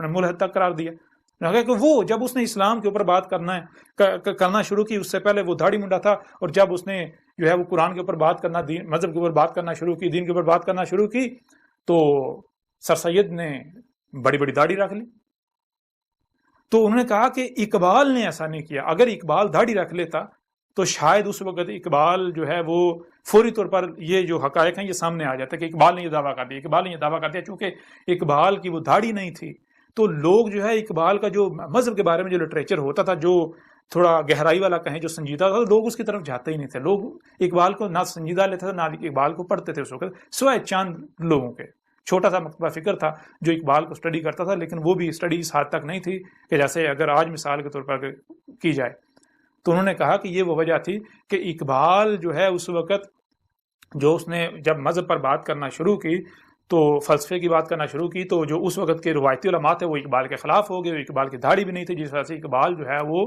ملحد تک قرار دیا۔ انہوں نے کہا کہ وہ جب اس نے اسلام کے اوپر بات کرنا شروع کی، اس سے پہلے وہ داڑھی منڈا تھا، اور جب اس نے جو ہے وہ قرآن کے اوپر بات کرنا، مذہب کے اوپر بات کرنا شروع کی، دین کے اوپر بات کرنا شروع کی، تو سر سید نے بڑی بڑی داڑھی رکھ لی۔ تو انہوں نے کہا کہ اقبال نے ایسا نہیں کیا، اگر اقبال داڑھی رکھ لیتا تو شاید اس وقت اقبال جو ہے وہ فوری طور پر یہ جو حقائق ہیں یہ سامنے آ جاتا ہے کہ اقبال نے یہ دعویٰ کر دیا، اقبال نے یہ دعویٰ کر دیا۔ چونکہ اقبال کی وہ داڑھی نہیں تھی تو لوگ جو ہے اقبال کا جو مذہب کے بارے میں جو لٹریچر ہوتا تھا، جو تھوڑا گہرائی والا کہیں، جو سنجیدہ تھا، لوگ اس کی طرف جاتے ہی نہیں تھے، لوگ اقبال کو نہ سنجیدہ لیتے تھے، نہ اقبال کو پڑھتے تھے اس وقت، سوائے چاند لوگوں کے۔ چھوٹا سا مکتبہ فکر تھا جو اقبال کو اسٹڈی کرتا تھا، لیکن وہ بھی اسٹڈی اس حد تک نہیں تھی کہ جیسے اگر آج مثال کے طور پر کی جائے۔ تو انہوں نے کہا کہ یہ وہ وجہ تھی کہ اقبال جو ہے اس وقت جو اس نے جب مذہب پر بات کرنا شروع کی، تو فلسفے کی بات کرنا شروع کی، تو جو اس وقت کے روایتی علماء تھے وہ اقبال کے خلاف ہو گئے، وہ اقبال کی داڑھی بھی نہیں تھی، جس وجہ سے اقبال جو ہے وہ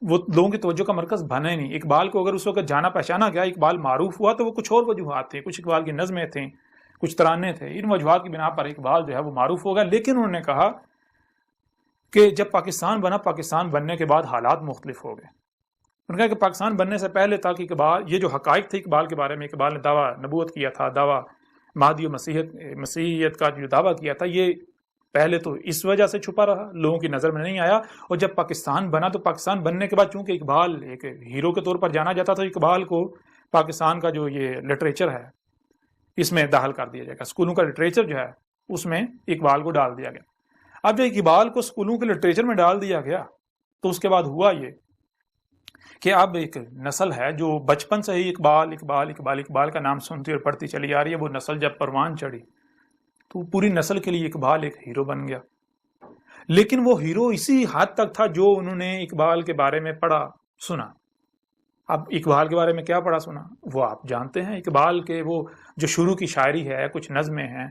لوگوں کی توجہ کا مرکز بنا ہی نہیں۔ اقبال کو اگر اس وقت جانا پہچانا گیا، اقبال معروف ہوا، تو وہ کچھ اور وجوہات تھیں، کچھ اقبال کی نظمیں تھیں، کچھ ترانے تھے، ان وجوہات کی بنا پر اقبال جو ہے وہ معروف ہو گیا۔ لیکن انہوں نے کہا کہ جب پاکستان بنا، پاکستان بننے کے بعد حالات مختلف ہو گئے۔ انہوں نے کہا کہ پاکستان بننے سے پہلے تک اقبال، یہ جو حقائق تھے اقبال کے بارے میں، اقبال نے دعویٰ نبوت کیا تھا، دعویٰ مہدی و مسیحیت کا جو دعویٰ کیا تھا، یہ پہلے تو اس وجہ سے چھپا رہا، لوگوں کی نظر میں نہیں آیا، اور جب پاکستان بنا تو پاکستان بننے کے بعد چونکہ اقبال ایک ہیرو کے طور پر جانا جاتا تھا، اقبال کو پاکستان کا جو یہ لٹریچر ہے اس میں داخل کر دیا جائے گا، اسکولوں کا لٹریچر جو ہے اس میں اقبال کو ڈال دیا گیا۔ اب جب اقبال کو اسکولوں کے لٹریچر میں ڈال دیا گیا تو اس کے بعد ہوا یہ کہ اب ایک نسل ہے جو بچپن سے ہی اقبال اقبال اقبال اقبال کا نام سنتی اور پڑھتی چلی آ رہی ہے، وہ نسل جب پروان چڑھی تو پوری نسل کے لیے اقبال ایک ہیرو بن گیا۔ لیکن وہ ہیرو اسی حد تک تھا جو انہوں نے اقبال کے بارے میں پڑھا سنا۔ اب اقبال کے بارے میں کیا پڑھا سنا وہ آپ جانتے ہیں، اقبال کے وہ جو شروع کی شاعری ہے، کچھ نظمیں ہیں،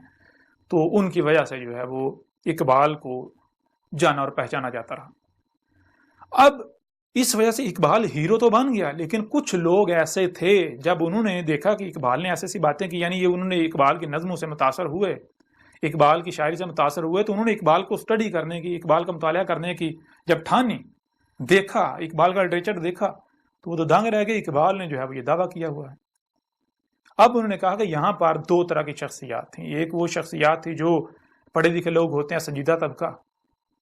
تو ان کی وجہ سے جو ہے وہ اقبال کو جانا اور پہچانا جاتا رہا۔ اب اس وجہ سے اقبال ہیرو تو بن گیا، لیکن کچھ لوگ ایسے تھے جب انہوں نے دیکھا کہ اقبال نے ایسی ایسی باتیں کی، یعنی یہ انہوں نے اقبال کی نظموں سے متاثر ہوئے، اقبال کی شاعری سے متاثر ہوئے، تو انہوں نے اقبال کو اسٹڈی کرنے کی، اقبال کا مطالعہ کرنے کی جب ٹھانی، دیکھا اقبال کا لٹریچر دیکھا، تو وہ تو دانگ رہ گئے، اقبال نے جو ہے وہ یہ دعویٰ کیا ہوا ہے۔ اب انہوں نے کہا کہ یہاں پر دو طرح کی شخصیات تھیں، ایک وہ شخصیات تھی جو پڑھے لکھے لوگ ہوتے ہیں، سنجیدہ طبقہ،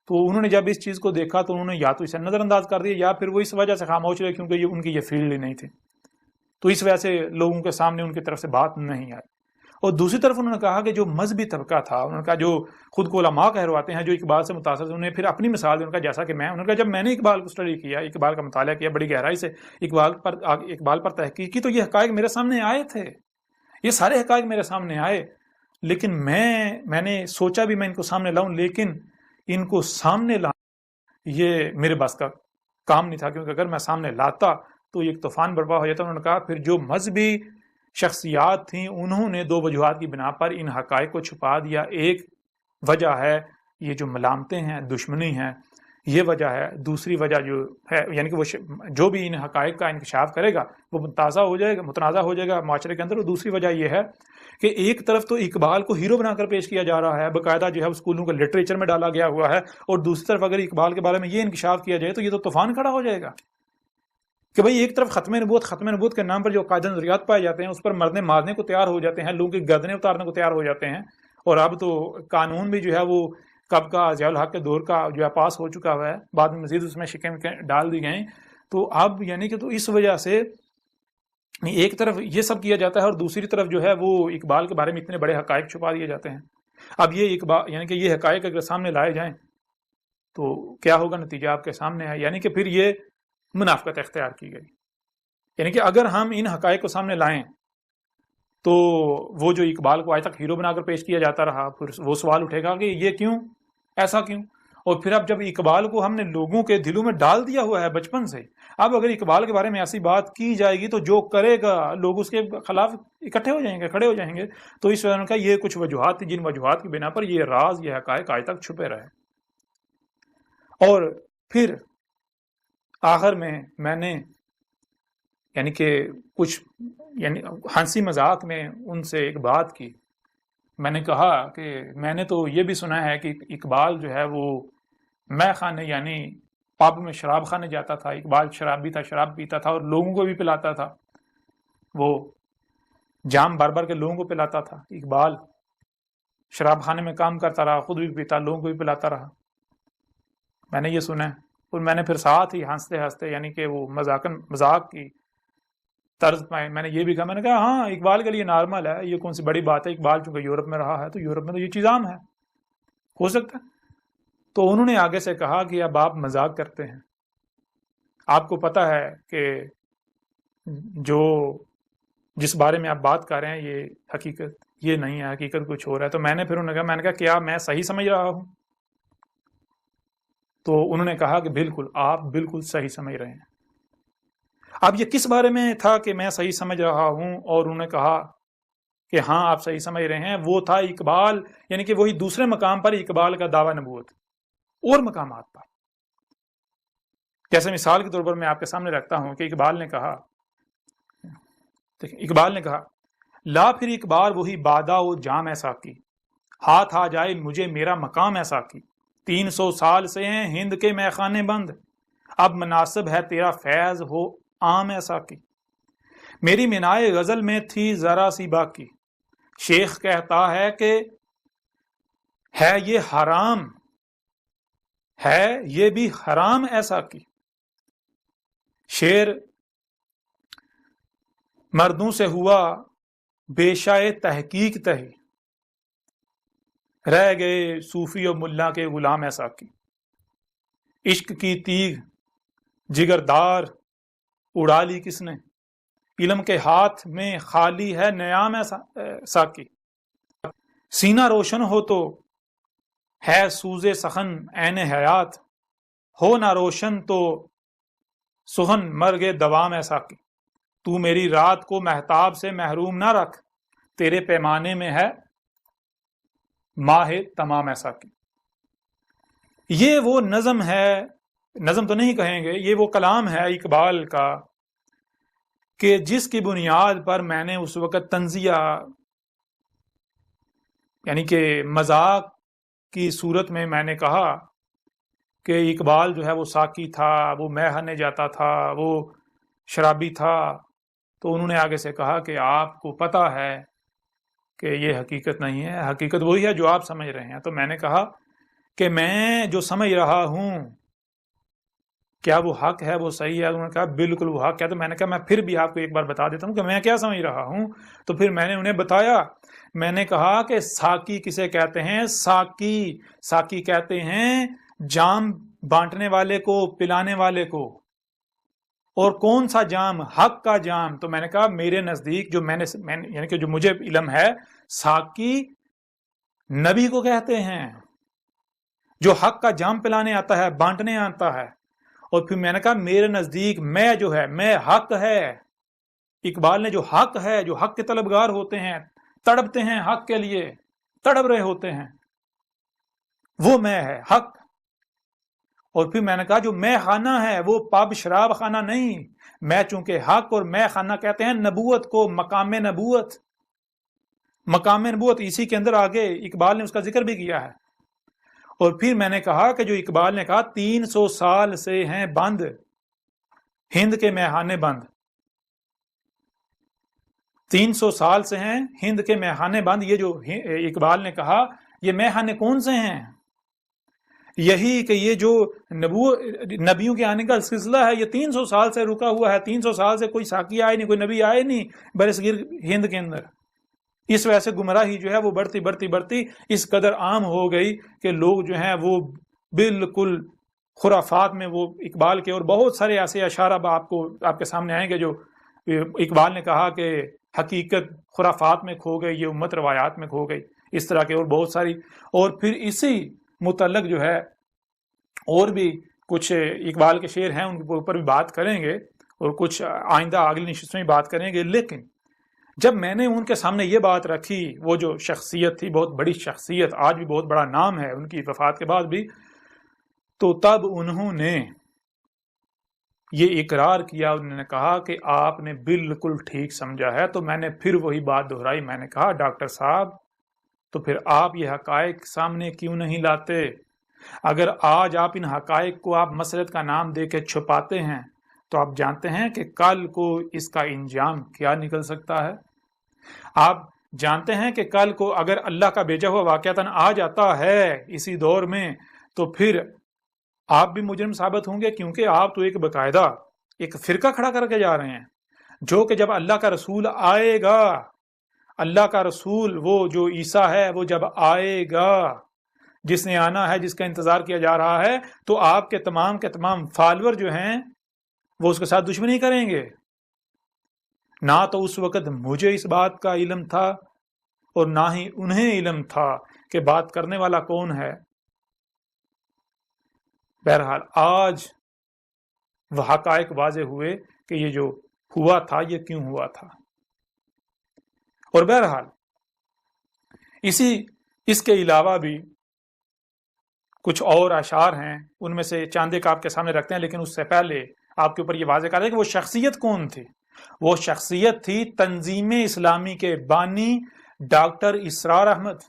تو انہوں نے جب اس چیز کو دیکھا تو انہوں نے یا تو اسے نظر انداز کر دیا، یا پھر وہ اس وجہ سے خاموش رہے کیونکہ ان کی یہ فیلڈ ہی نہیں تھی، تو اس وجہ سے لوگوں کے سامنے ان کی طرف سے بات نہیں آئی۔ اور دوسری طرف انہوں نے کہا کہ جو مذہبی طبقہ تھا، انہوں نے کہا جو خود کو علماء کہلواتے ہیں، جو اقبال سے متاثر تھے، انہیں پھر اپنی مثال دی، انہوں نے کہا جیسا کہ انہوں نے کہا جب میں نے اقبال کو اسٹڈی کیا، اقبال کا مطالعہ کیا بڑی گہرائی سے، اقبال پر تحقیق کی، تو یہ حقائق میرے سامنے آئے تھے، یہ سارے حقائق میرے سامنے آئے، لیکن میں نے سوچا بھی میں ان کو سامنے لاؤں، لیکن ان کو سامنے لانا یہ میرے بس کا کام نہیں تھا، کیونکہ اگر میں سامنے لاتا تو ایک طوفان برپا ہو جاتا۔ انہوں نے کہا پھر جو مذہبی شخصیات تھیں انہوں نے دو وجوہات کی بنا پر ان حقائق کو چھپا دیا۔ ایک وجہ ہے یہ جو ملامتیں ہیں، دشمنی ہیں، یہ وجہ ہے۔ دوسری وجہ جو ہے یعنی کہ وہ جو بھی ان حقائق کا انکشاف کرے گا وہ متنازع ہو جائے گا معاشرے کے اندر۔ اور دوسری وجہ یہ ہے کہ ایک طرف تو اقبال کو ہیرو بنا کر پیش کیا جا رہا ہے، باقاعدہ جو ہے اسکولوں کے لٹریچر میں ڈالا گیا ہوا ہے، اور دوسری طرف اگر اقبال کے بارے میں یہ انکشاف کیا جائے تو یہ تو طوفان کھڑا ہو جائے گا کہ بھئی ایک طرف ختم نبوت کے نام پر جو قاعدہ نظریات پائے جاتے ہیں اس پر مرنے مارنے کو تیار ہو جاتے ہیں، لوگوں کی گردنیں اتارنے کو تیار ہو جاتے ہیں، اور اب تو قانون بھی جو ہے وہ کب کا ضیاء الحق کے دور کا جو ہے پاس ہو چکا ہوا ہے، بعد میں مزید اس میں شکیں ڈال دی گئیں۔ تو اب یعنی کہ تو اس وجہ سے ایک طرف یہ سب کیا جاتا ہے اور دوسری طرف جو ہے وہ اقبال کے بارے میں اتنے بڑے حقائق چھپا دیے جاتے ہیں۔ اب یہ اقبال یعنی کہ یہ حقائق اگر سامنے لائے جائیں تو کیا ہوگا، نتیجہ آپ کے سامنے ہے، یعنی کہ پھر یہ منافقت اختیار کی گئی۔ یعنی کہ اگر ہم ان حقائق کو سامنے لائیں تو وہ جو اقبال کو آج تک ہیرو بنا کر پیش کیا جاتا رہا، پھر وہ سوال اٹھے گا کہ یہ کیوں، ایسا کیوں؟ اور پھر اب جب اقبال کو ہم نے لوگوں کے دلوں میں ڈال دیا ہوا ہے بچپن سے، اب اگر اقبال کے بارے میں ایسی بات کی جائے گی تو جو کرے گا لوگ اس کے خلاف اکٹھے ہو جائیں گے، کھڑے ہو جائیں گے۔ تو اس وجہ کا یہ کچھ وجوہات تھی جن وجوہات کی بنا پر یہ راز، یہ حقائق آج تک چھپے رہے۔ اور پھر آخر میں نے یعنی کہ کچھ یعنی ہنسی مذاق میں ان سے ایک بات کی، میں نے کہا کہ میں نے تو یہ بھی سنا ہے کہ اقبال جو ہے وہ میں خانے یعنی پب میں شراب خانے جاتا تھا، اقبال شرابی تھا، شراب پیتا تھا اور لوگوں کو بھی پلاتا تھا، وہ جام بھر بھر کے لوگوں کو پلاتا تھا۔ اقبال شراب خانے میں کام کرتا رہا، خود بھی پیتا، لوگوں کو بھی پلاتا رہا، میں نے یہ سنا ہے۔ اور میں نے پھر ساتھ ہی ہنستے ہنستے یعنی کہ وہ مذاق کی طرز پائے میں نے یہ بھی کہا، میں نے کہا ہاں اقبال کے لیے نارمل ہے، یہ کون سی بڑی بات ہے، اقبال چونکہ یورپ میں رہا ہے تو یورپ میں تو یہ چیز عام ہے، ہو سکتا ہے۔ تو انہوں نے آگے سے کہا کہ اب آپ مذاق کرتے ہیں، آپ کو پتہ ہے کہ جو جس بارے میں آپ بات کر رہے ہیں یہ حقیقت یہ نہیں ہے، حقیقت کچھ اور ہے۔ تو میں نے پھر انہوں نے کہا کیا میں صحیح سمجھ رہا ہوں؟ تو انہوں نے کہا کہ بالکل، آپ بالکل صحیح سمجھ رہے ہیں۔ اب یہ کس بارے میں تھا کہ میں صحیح سمجھ رہا ہوں؟ اور انہوں نے کہا کہ ہاں آپ صحیح سمجھ رہے ہیں، وہ تھا اقبال یعنی کہ وہی دوسرے مقام پر اقبال کا دعویٰ نبوت اور مقامات پر۔ جیسے مثال کے طور پر میں آپ کے سامنے رکھتا ہوں کہ اقبال نے کہا لا پھر اقبال وہی بادہ و جام ایسا کی، ہاتھ آ جائے مجھے میرا مقام ایسا کی، 300 سال سے ہیں ہند کے میخانے بند، اب مناسب ہے تیرا فیض ہو عام ایسا کی، میری منائے غزل میں تھی ذرا سی باقی، شیخ کہتا ہے کہ ہے یہ حرام، ہے یہ بھی حرام ایسا کی، شعر مردوں سے ہوا بیشائے تحقیق تہی، رہ گئے صوفی و ملا کے غلام ایسا کی، عشق کی تیغ جگردار اڑا لی کس نے، علم کے ہاتھ میں خالی ہے نیام ایسا کی، سینہ روشن ہو تو ہے سوز سخن عین حیات، ہو نہ روشن تو سخن مرگ دوام ایسا کی، تو میری رات کو مہتاب سے محروم نہ رکھ، تیرے پیمانے میں ہے ماہ تمام ایسا کی۔ یہ وہ نظم ہے، نظم تو نہیں کہیں گے، یہ وہ کلام ہے اقبال کا کہ جس کی بنیاد پر میں نے اس وقت طنزیہ یعنی کہ مذاق کی صورت میں نے کہا کہ اقبال جو ہے وہ ساقی تھا، وہ میخانے جاتا تھا، وہ شرابی تھا۔ تو انہوں نے آگے سے کہا کہ آپ کو پتہ ہے کہ یہ حقیقت نہیں ہے، حقیقت وہی ہے جو آپ سمجھ رہے ہیں۔ تو میں نے کہا کہ میں جو سمجھ رہا ہوں کیا وہ حق ہے، وہ صحیح ہے؟ انہوں نے کہا بالکل وہ حق ہے۔ تو میں نے کہا میں پھر بھی آپ کو ایک بار بتا دیتا ہوں کہ میں کیا سمجھ رہا ہوں۔ تو پھر میں نے انہیں بتایا، میں نے کہا کہ ساقی کسے کہتے ہیں؟ ساقی کہتے ہیں جام بانٹنے والے کو، پلانے والے کو۔ اور کون سا جام؟ حق کا جام۔ تو میں نے کہا میرے نزدیک جو میں نے یعنی کہ جو مجھے علم ہے، ساقی نبی کو کہتے ہیں جو حق کا جام پلانے آتا ہے، بانٹنے آتا ہے۔ اور پھر میں نے کہا میرے نزدیک میں جو ہے، میں حق ہے۔ اقبال نے جو حق ہے، جو حق کے طلبگار ہوتے ہیں، تڑپتے ہیں حق کے لیے، تڑپ رہے ہوتے ہیں، وہ میں ہے حق۔ اور پھر میں نے کہا جو میں خانہ ہے وہ پب شراب خانہ نہیں، میں چونکہ حق، اور میں خانہ کہتے ہیں نبوت کو، مقام نبوت، مقام نبوت اسی کے اندر آگے اقبال نے اس کا ذکر بھی کیا ہے۔ اور پھر میں نے کہا کہ جو اقبال نے کہا 300 سال سے ہیں بند ہند کے میخانے بند، 300 سال سے ہیں ہند کے میخانے بند، یہ جو اقبال نے کہا یہ میخانے کون سے ہیں؟ یہی کہ یہ جو نبیوں کے آنے کا سلسلہ ہے یہ 300 سال سے رکا ہوا ہے۔ 300 سال سے کوئی ساقی آئے نہیں، کوئی نبی آئے نہیں برصغیر ہند کے اندر۔ اس وجہ سے گمراہی جو ہے وہ بڑھتی بڑھتی بڑھتی اس قدر عام ہو گئی کہ لوگ جو ہیں وہ بالکل خرافات میں، وہ اقبال کے اور بہت سارے ایسے اشعار آپ کے سامنے آئیں گے جو اقبال نے کہا کہ حقیقت خرافات میں کھو گئی، یہ امت روایات میں کھو گئی، اس طرح کے اور بہت ساری۔ اور پھر اسی متعلق جو ہے اور بھی کچھ اقبال کے شعر ہیں، ان کے اوپر بھی بات کریں گے اور کچھ آئندہ اگلی نشست میں بات کریں گے۔ لیکن جب میں نے ان کے سامنے یہ بات رکھی، وہ جو شخصیت تھی، بہت بڑی شخصیت، آج بھی بہت بڑا نام ہے ان کی وفات کے بعد بھی، تو تب انہوں نے یہ اقرار کیا، انہوں نے کہا کہ آپ نے بالکل ٹھیک سمجھا ہے۔ تو میں نے پھر وہی بات دہرائی، میں نے کہا ڈاکٹر صاحب تو پھر آپ یہ حقائق سامنے کیوں نہیں لاتے؟ اگر آج آپ ان حقائق کو آپ مسلط کا نام دے کے چھپاتے ہیں تو آپ جانتے ہیں کہ کل کو اس کا انجام کیا نکل سکتا ہے۔ آپ جانتے ہیں کہ کل کو اگر اللہ کا بھیجا ہوا واقعتاً آ جاتا ہے اسی دور میں تو پھر آپ بھی مجرم ثابت ہوں گے، کیونکہ آپ تو ایک باقاعدہ ایک فرقہ کھڑا کر کے جا رہے ہیں جو کہ جب اللہ کا رسول آئے گا، اللہ کا رسول وہ جو عیسیٰ ہے وہ جب آئے گا، جس نے آنا ہے، جس کا انتظار کیا جا رہا ہے، تو آپ کے تمام فالوور جو ہیں وہ اس کے ساتھ دشمنی کریں گے۔ نہ تو اس وقت مجھے اس بات کا علم تھا اور نہ ہی انہیں علم تھا کہ بات کرنے والا کون ہے۔ بہرحال آج وہ حقائق واضح ہوئے کہ یہ جو ہوا تھا یہ کیوں ہوا تھا۔ اور بہرحال اس کے علاوہ بھی کچھ اور اشعار ہیں، ان میں سے چاند ایک آپ کے سامنے رکھتے ہیں، لیکن اس سے پہلے آپ کے اوپر یہ واضح کر رہے ہیں کہ وہ شخصیت کون تھی۔ وہ شخصیت تھی تنظیم اسلامی کے بانی ڈاکٹر اسرار احمد۔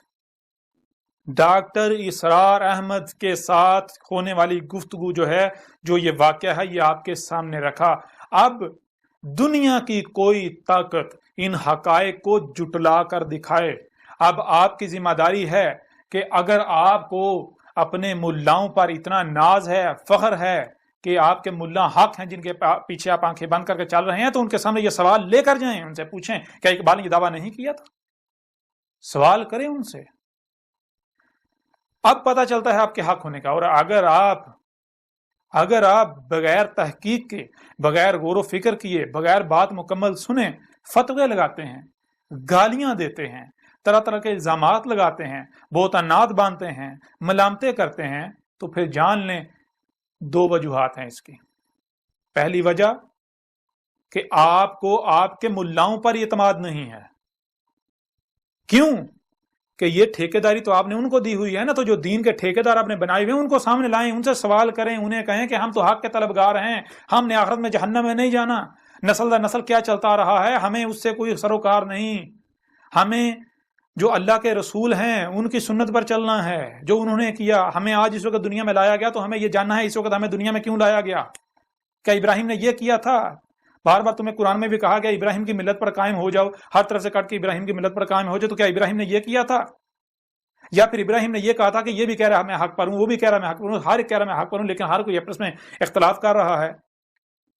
ڈاکٹر اسرار احمد کے ساتھ ہونے والی گفتگو جو ہے، جو یہ واقعہ ہے، یہ آپ کے سامنے رکھا۔ اب دنیا کی کوئی طاقت ان حقائق کو جٹلا کر دکھائے۔ اب آپ کی ذمہ داری ہے کہ اگر آپ کو اپنے ملاؤں پر اتنا ناز ہے، فخر ہے کہ آپ کے ملا حق ہیں جن کے پیچھے آپ آنکھیں بند کر کے چل رہے ہیں، تو ان کے سامنے یہ سوال لے کر جائیں، ان سے پوچھیں کیا اقبال نے یہ دعویٰ نہیں کیا تھا؟ سوال کریں ان سے، اب پتہ چلتا ہے آپ کے حق ہونے کا۔ اور اگر آپ بغیر تحقیق کے، بغیر غور و فکر کیے، بغیر بات مکمل سنے فتوے لگاتے ہیں، گالیاں دیتے ہیں، طرح طرح کے الزامات لگاتے ہیں، بہتانات باندھتے ہیں، ملامتیں کرتے ہیں، تو پھر جان لیں دو وجوہات ہیں اس کی۔ پہلی وجہ کہ آپ کو آپ کے ملاؤں پر اعتماد نہیں ہے۔ کیوں؟ کہ یہ ٹھیکیداری تو آپ نے ان کو دی ہوئی ہے نا، تو جو دین کے ٹھیکیدار آپ نے بنائے ہوئے ہیں ان کو سامنے لائیں، ان سے سوال کریں، انہیں کہیں کہ ہم تو حق کے طلبگار ہیں، ہم نے آخرت میں جہنم میں نہیں جانا، نسل در نسل کیا چلتا رہا ہے، ہمیں اس سے کوئی سروکار نہیں، ہمیں جو اللہ کے رسول ہیں ان کی سنت پر چلنا ہے، جو انہوں نے کیا۔ ہمیں آج اس وقت دنیا میں لایا گیا تو ہمیں یہ جاننا ہے اس وقت ہمیں دنیا میں کیوں لایا گیا۔ کیا ابراہیم نے یہ کیا تھا؟ بار بار تمہیں قرآن میں بھی کہا گیا ابراہیم کی ملت پر قائم ہو جاؤ، ہر طرف سے کٹ کے ابراہیم کی ملت پر قائم ہو جاؤ، تو کیا ابراہیم نے یہ کیا تھا؟ یا پھر ابراہیم نے یہ کہا تھا کہ یہ بھی کہہ رہا ہے میں حق پر ہوں، وہ بھی کہہ رہا ہے میں حق پر ہوں، ہر ایک کہہ رہا ہے میں حق پر ہوں، لیکن ہر کوئی آپس میں اختلاف کر رہا ہے؟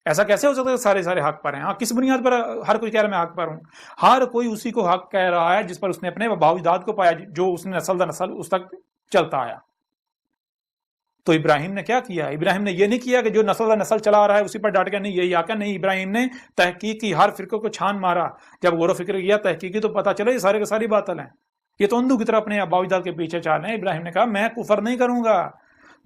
ایسا کیسے ہو سکتا ہے کہ سارے حق پر ہیں؟ ہاں، کس بنیاد پر ہر کوئی کہہ رہا ہے میں حق پر ہوں؟ ہر کوئی اسی کو حق کہہ رہا ہے جس پر اس نے اپنے باپ اجداد کو پایا، جو اس نے نسل در نسل اس تک چلتا آیا۔ تو ابراہیم نے کیا کیا؟ ابراہیم نے یہ نہیں کیا کہ جو نسل در نسل چلا رہا ہے اسی پر ڈٹ گیا، نہیں یہی آ کر، نہیں، ابراہیم نے تحقیق کی، ہر فرقے کو چھان مارا، جب غور و فکر کیا، تحقیق کی، تو پتہ چلا یہ سارے کے ساری باطل ہیں، یہ تو اندھو کی طرح اپنے باپ اجداد کے پیچھے چال رہے ہیں۔ ابراہیم نے کہا میں کفر نہیں کروں گا،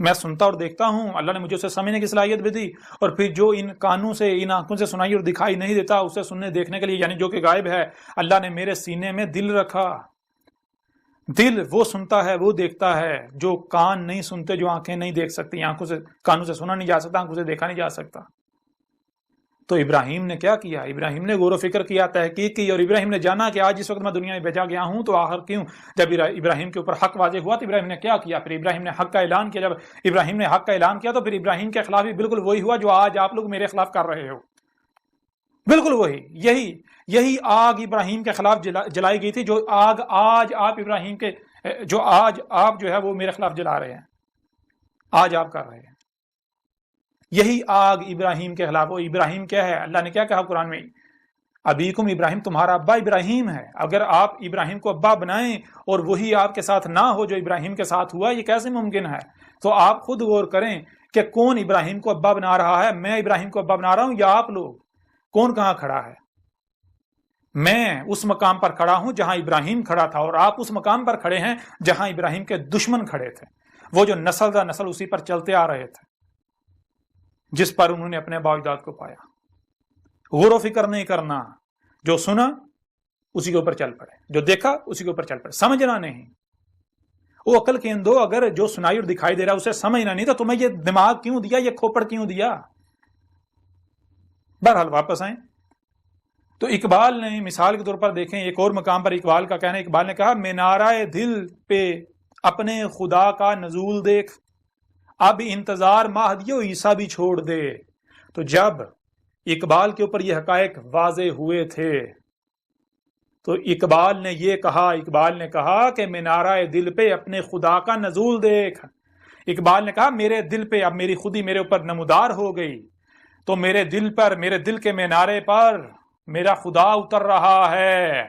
میں سنتا اور دیکھتا ہوں، اللہ نے مجھے اسے سمجھنے کی صلاحیت بھی دی، اور پھر جو ان کانوں سے، ان آنکھوں سے سنائی اور دکھائی نہیں دیتا اسے سننے دیکھنے کے لیے، یعنی جو کہ غائب ہے، اللہ نے میرے سینے میں دل رکھا۔ دل وہ سنتا ہے، وہ دیکھتا ہے جو کان نہیں سنتے، جو آنکھیں نہیں دیکھ سکتی، آنکھوں سے، کانوں سے سنا نہیں جا سکتا، آنکھوں سے دیکھا نہیں جا سکتا۔ تو ابراہیم نے کیا کیا؟ ابراہیم نے غور و فکر کیا، تحقیق کی، اور ابراہیم نے جانا کہ آج اس وقت میں دنیا میں بھیجا گیا ہوں تو آخر کیوں؟ جب ابراہیم کے اوپر حق واضح ہوا تو ابراہیم نے کیا کیا؟ پھر ابراہیم نے حق کا اعلان کیا۔ جب ابراہیم نے حق کا اعلان کیا تو پھر ابراہیم کے خلاف بھی بالکل وہی ہوا جو آج آپ لوگ میرے خلاف کر رہے ہو، بالکل وہی، یہی آگ ابراہیم کے خلاف جلائی گئی تھی، جو آگ آج آپ ابراہیم کے، جو آج آپ جو ہے وہ میرے خلاف جلا رہے ہیں، آج آپ کر رہے ہیں، یہی آگ ابراہیم کے خلاف۔ وہ ابراہیم کیا ہے؟ اللہ نے کیا کہا قرآن میں؟ ابیکم ابراہیم، تمہارا ابا ابراہیم ہے۔ اگر آپ ابراہیم کو ابا بنائیں اور وہی آپ کے ساتھ نہ ہو جو ابراہیم کے ساتھ ہوا، یہ کیسے ممکن ہے؟ تو آپ خود غور کریں کہ کون ابراہیم کو ابا بنا رہا ہے؟ میں ابراہیم کو ابا بنا رہا ہوں یا آپ لوگ؟ کون کہاں کھڑا ہے؟ میں اس مقام پر کھڑا ہوں جہاں ابراہیم کھڑا تھا، اور آپ اس مقام پر کھڑے ہیں جہاں ابراہیم کے دشمن کھڑے تھے، وہ جو نسل در نسل اسی پر چلتے آ رہے تھے، جس پر انہوں نے اپنے باپ اجداد کو پایا۔ غور و فکر نہیں کرنا، جو سنا اسی کے اوپر چل پڑے، جو دیکھا اسی کے اوپر چل پڑے، سمجھنا نہیں۔ وہ عقل کے اندو، اگر جو سنائی اور دکھائی دے رہا اسے سمجھنا نہیں تو تمہیں یہ دماغ کیوں دیا، یہ کھوپڑ کیوں دیا؟ بہرحال واپس آئیں تو اقبال نے مثال کے طور پر دیکھیں، ایک اور مقام پر اقبال کا کہنا ہے، اقبال نے کہا مینارہ دل پہ اپنے خدا کا نزول دیکھ، اب انتظار مہدی و عیسیٰ بھی چھوڑ دے۔ تو جب اقبال کے اوپر یہ حقائق واضح ہوئے تھے تو اقبال نے یہ کہا، اقبال نے کہا کہ مینارہ دل پہ اپنے خدا کا نزول دیکھ۔ اقبال نے کہا میرے دل پہ اب میری خودی میرے اوپر نمودار ہو گئی، تو میرے دل پر، میرے دل کے مینارے پر میرا خدا اتر رہا ہے۔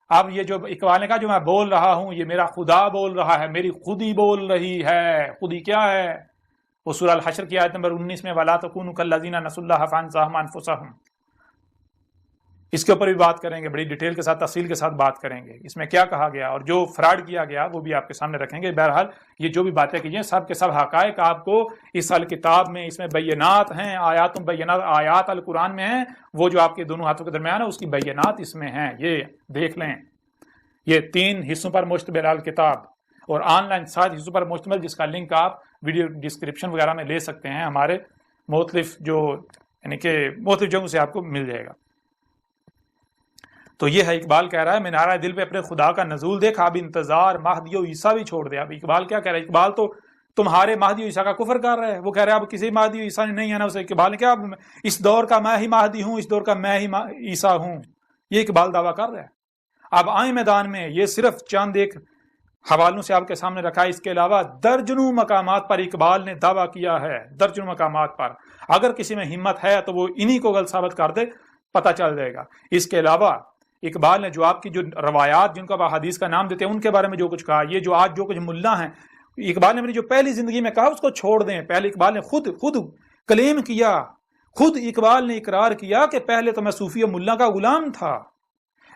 اب یہ جو اقبال نے کہا جو میں بول رہا ہوں یہ میرا خدا بول رہا ہے، میری خودی بول رہی ہے۔ خودی کیا ہے؟ وہ سورہ الحشر کی آیت نمبر 19 میں وَلَا تَكُونُوا كَالَّذِينَ نَسُوا اللَّهَ فَأَنسَاهُمْ أَنفُسَهُمْ، اس کے اوپر بھی بات کریں گے، بڑی ڈیٹیل کے ساتھ، تفصیل کے ساتھ بات کریں گے اس میں کیا کہا گیا اور جو فراڈ کیا گیا وہ بھی آپ کے سامنے رکھیں گے۔ بہرحال یہ جو بھی باتیں کیجیے سب کے سب حقائق آپ کو اس الکتاب میں، اس میں بینات ہیں، آیات بینات، آیات القرآن میں ہیں، وہ جو آپ کے دونوں ہاتھوں کے درمیان ہے اس کی بینات اس میں ہیں، یہ دیکھ لیں۔ یہ 3 حصوں پر مشتمل الکتاب اور آن لائن 7 حصوں پر مشتمل، جس کا لنک آپ ویڈیو ڈسکرپشن وغیرہ میں لے سکتے ہیں، ہمارے مختلف جو یعنی کہ مختلف جگہوں سے آپ کو مل جائے گا۔ تو یہ ہے، اقبال کہہ رہا ہے مینارہ دل پہ اپنے خدا کا نزول دیکھا، اب انتظار مہدی و عیسیٰ بھی چھوڑ دے۔ اب اقبال کیا کہہ رہا ہے؟ اقبال تو تمہارے مہدی و عیسیٰ کا کفر کر رہا ہے، وہ کہہ رہا ہے اب کسی مہدی و عیسیٰ نہیں ہے نا اسے۔ اقبال نے کہا اب اس دور کا میں ہی مہدی ہوں، اس دور کا میں ہی عیسیٰ ہوں، یہ اقبال دعویٰ کر رہا ہے۔ اب آئیں میدان میں، یہ صرف چند ایک حوالوں سے آپ کے سامنے رکھا ہے، اس کے علاوہ درجنوں مقامات پر اقبال نے دعویٰ کیا ہے، درجنوں مقامات پر۔ اگر کسی میں ہمت ہے تو وہ انہی کو غلط ثابت کر دے، پتہ چل جائے گا۔ اس کے علاوہ اقبال نے جو آپ کی جو روایات جن کو آپ حدیث کا نام دیتے ہیں ان کے بارے میں جو کچھ کہا، یہ جو آج جو کچھ ملا ہیں، اقبال نے اپنی جو پہلی زندگی میں کہا اس کو چھوڑ دیں۔ پہلے اقبال نے خود کلیم کیا، خود اقبال نے اقرار کیا کہ پہلے تو میں صوفی و ملا کا غلام تھا،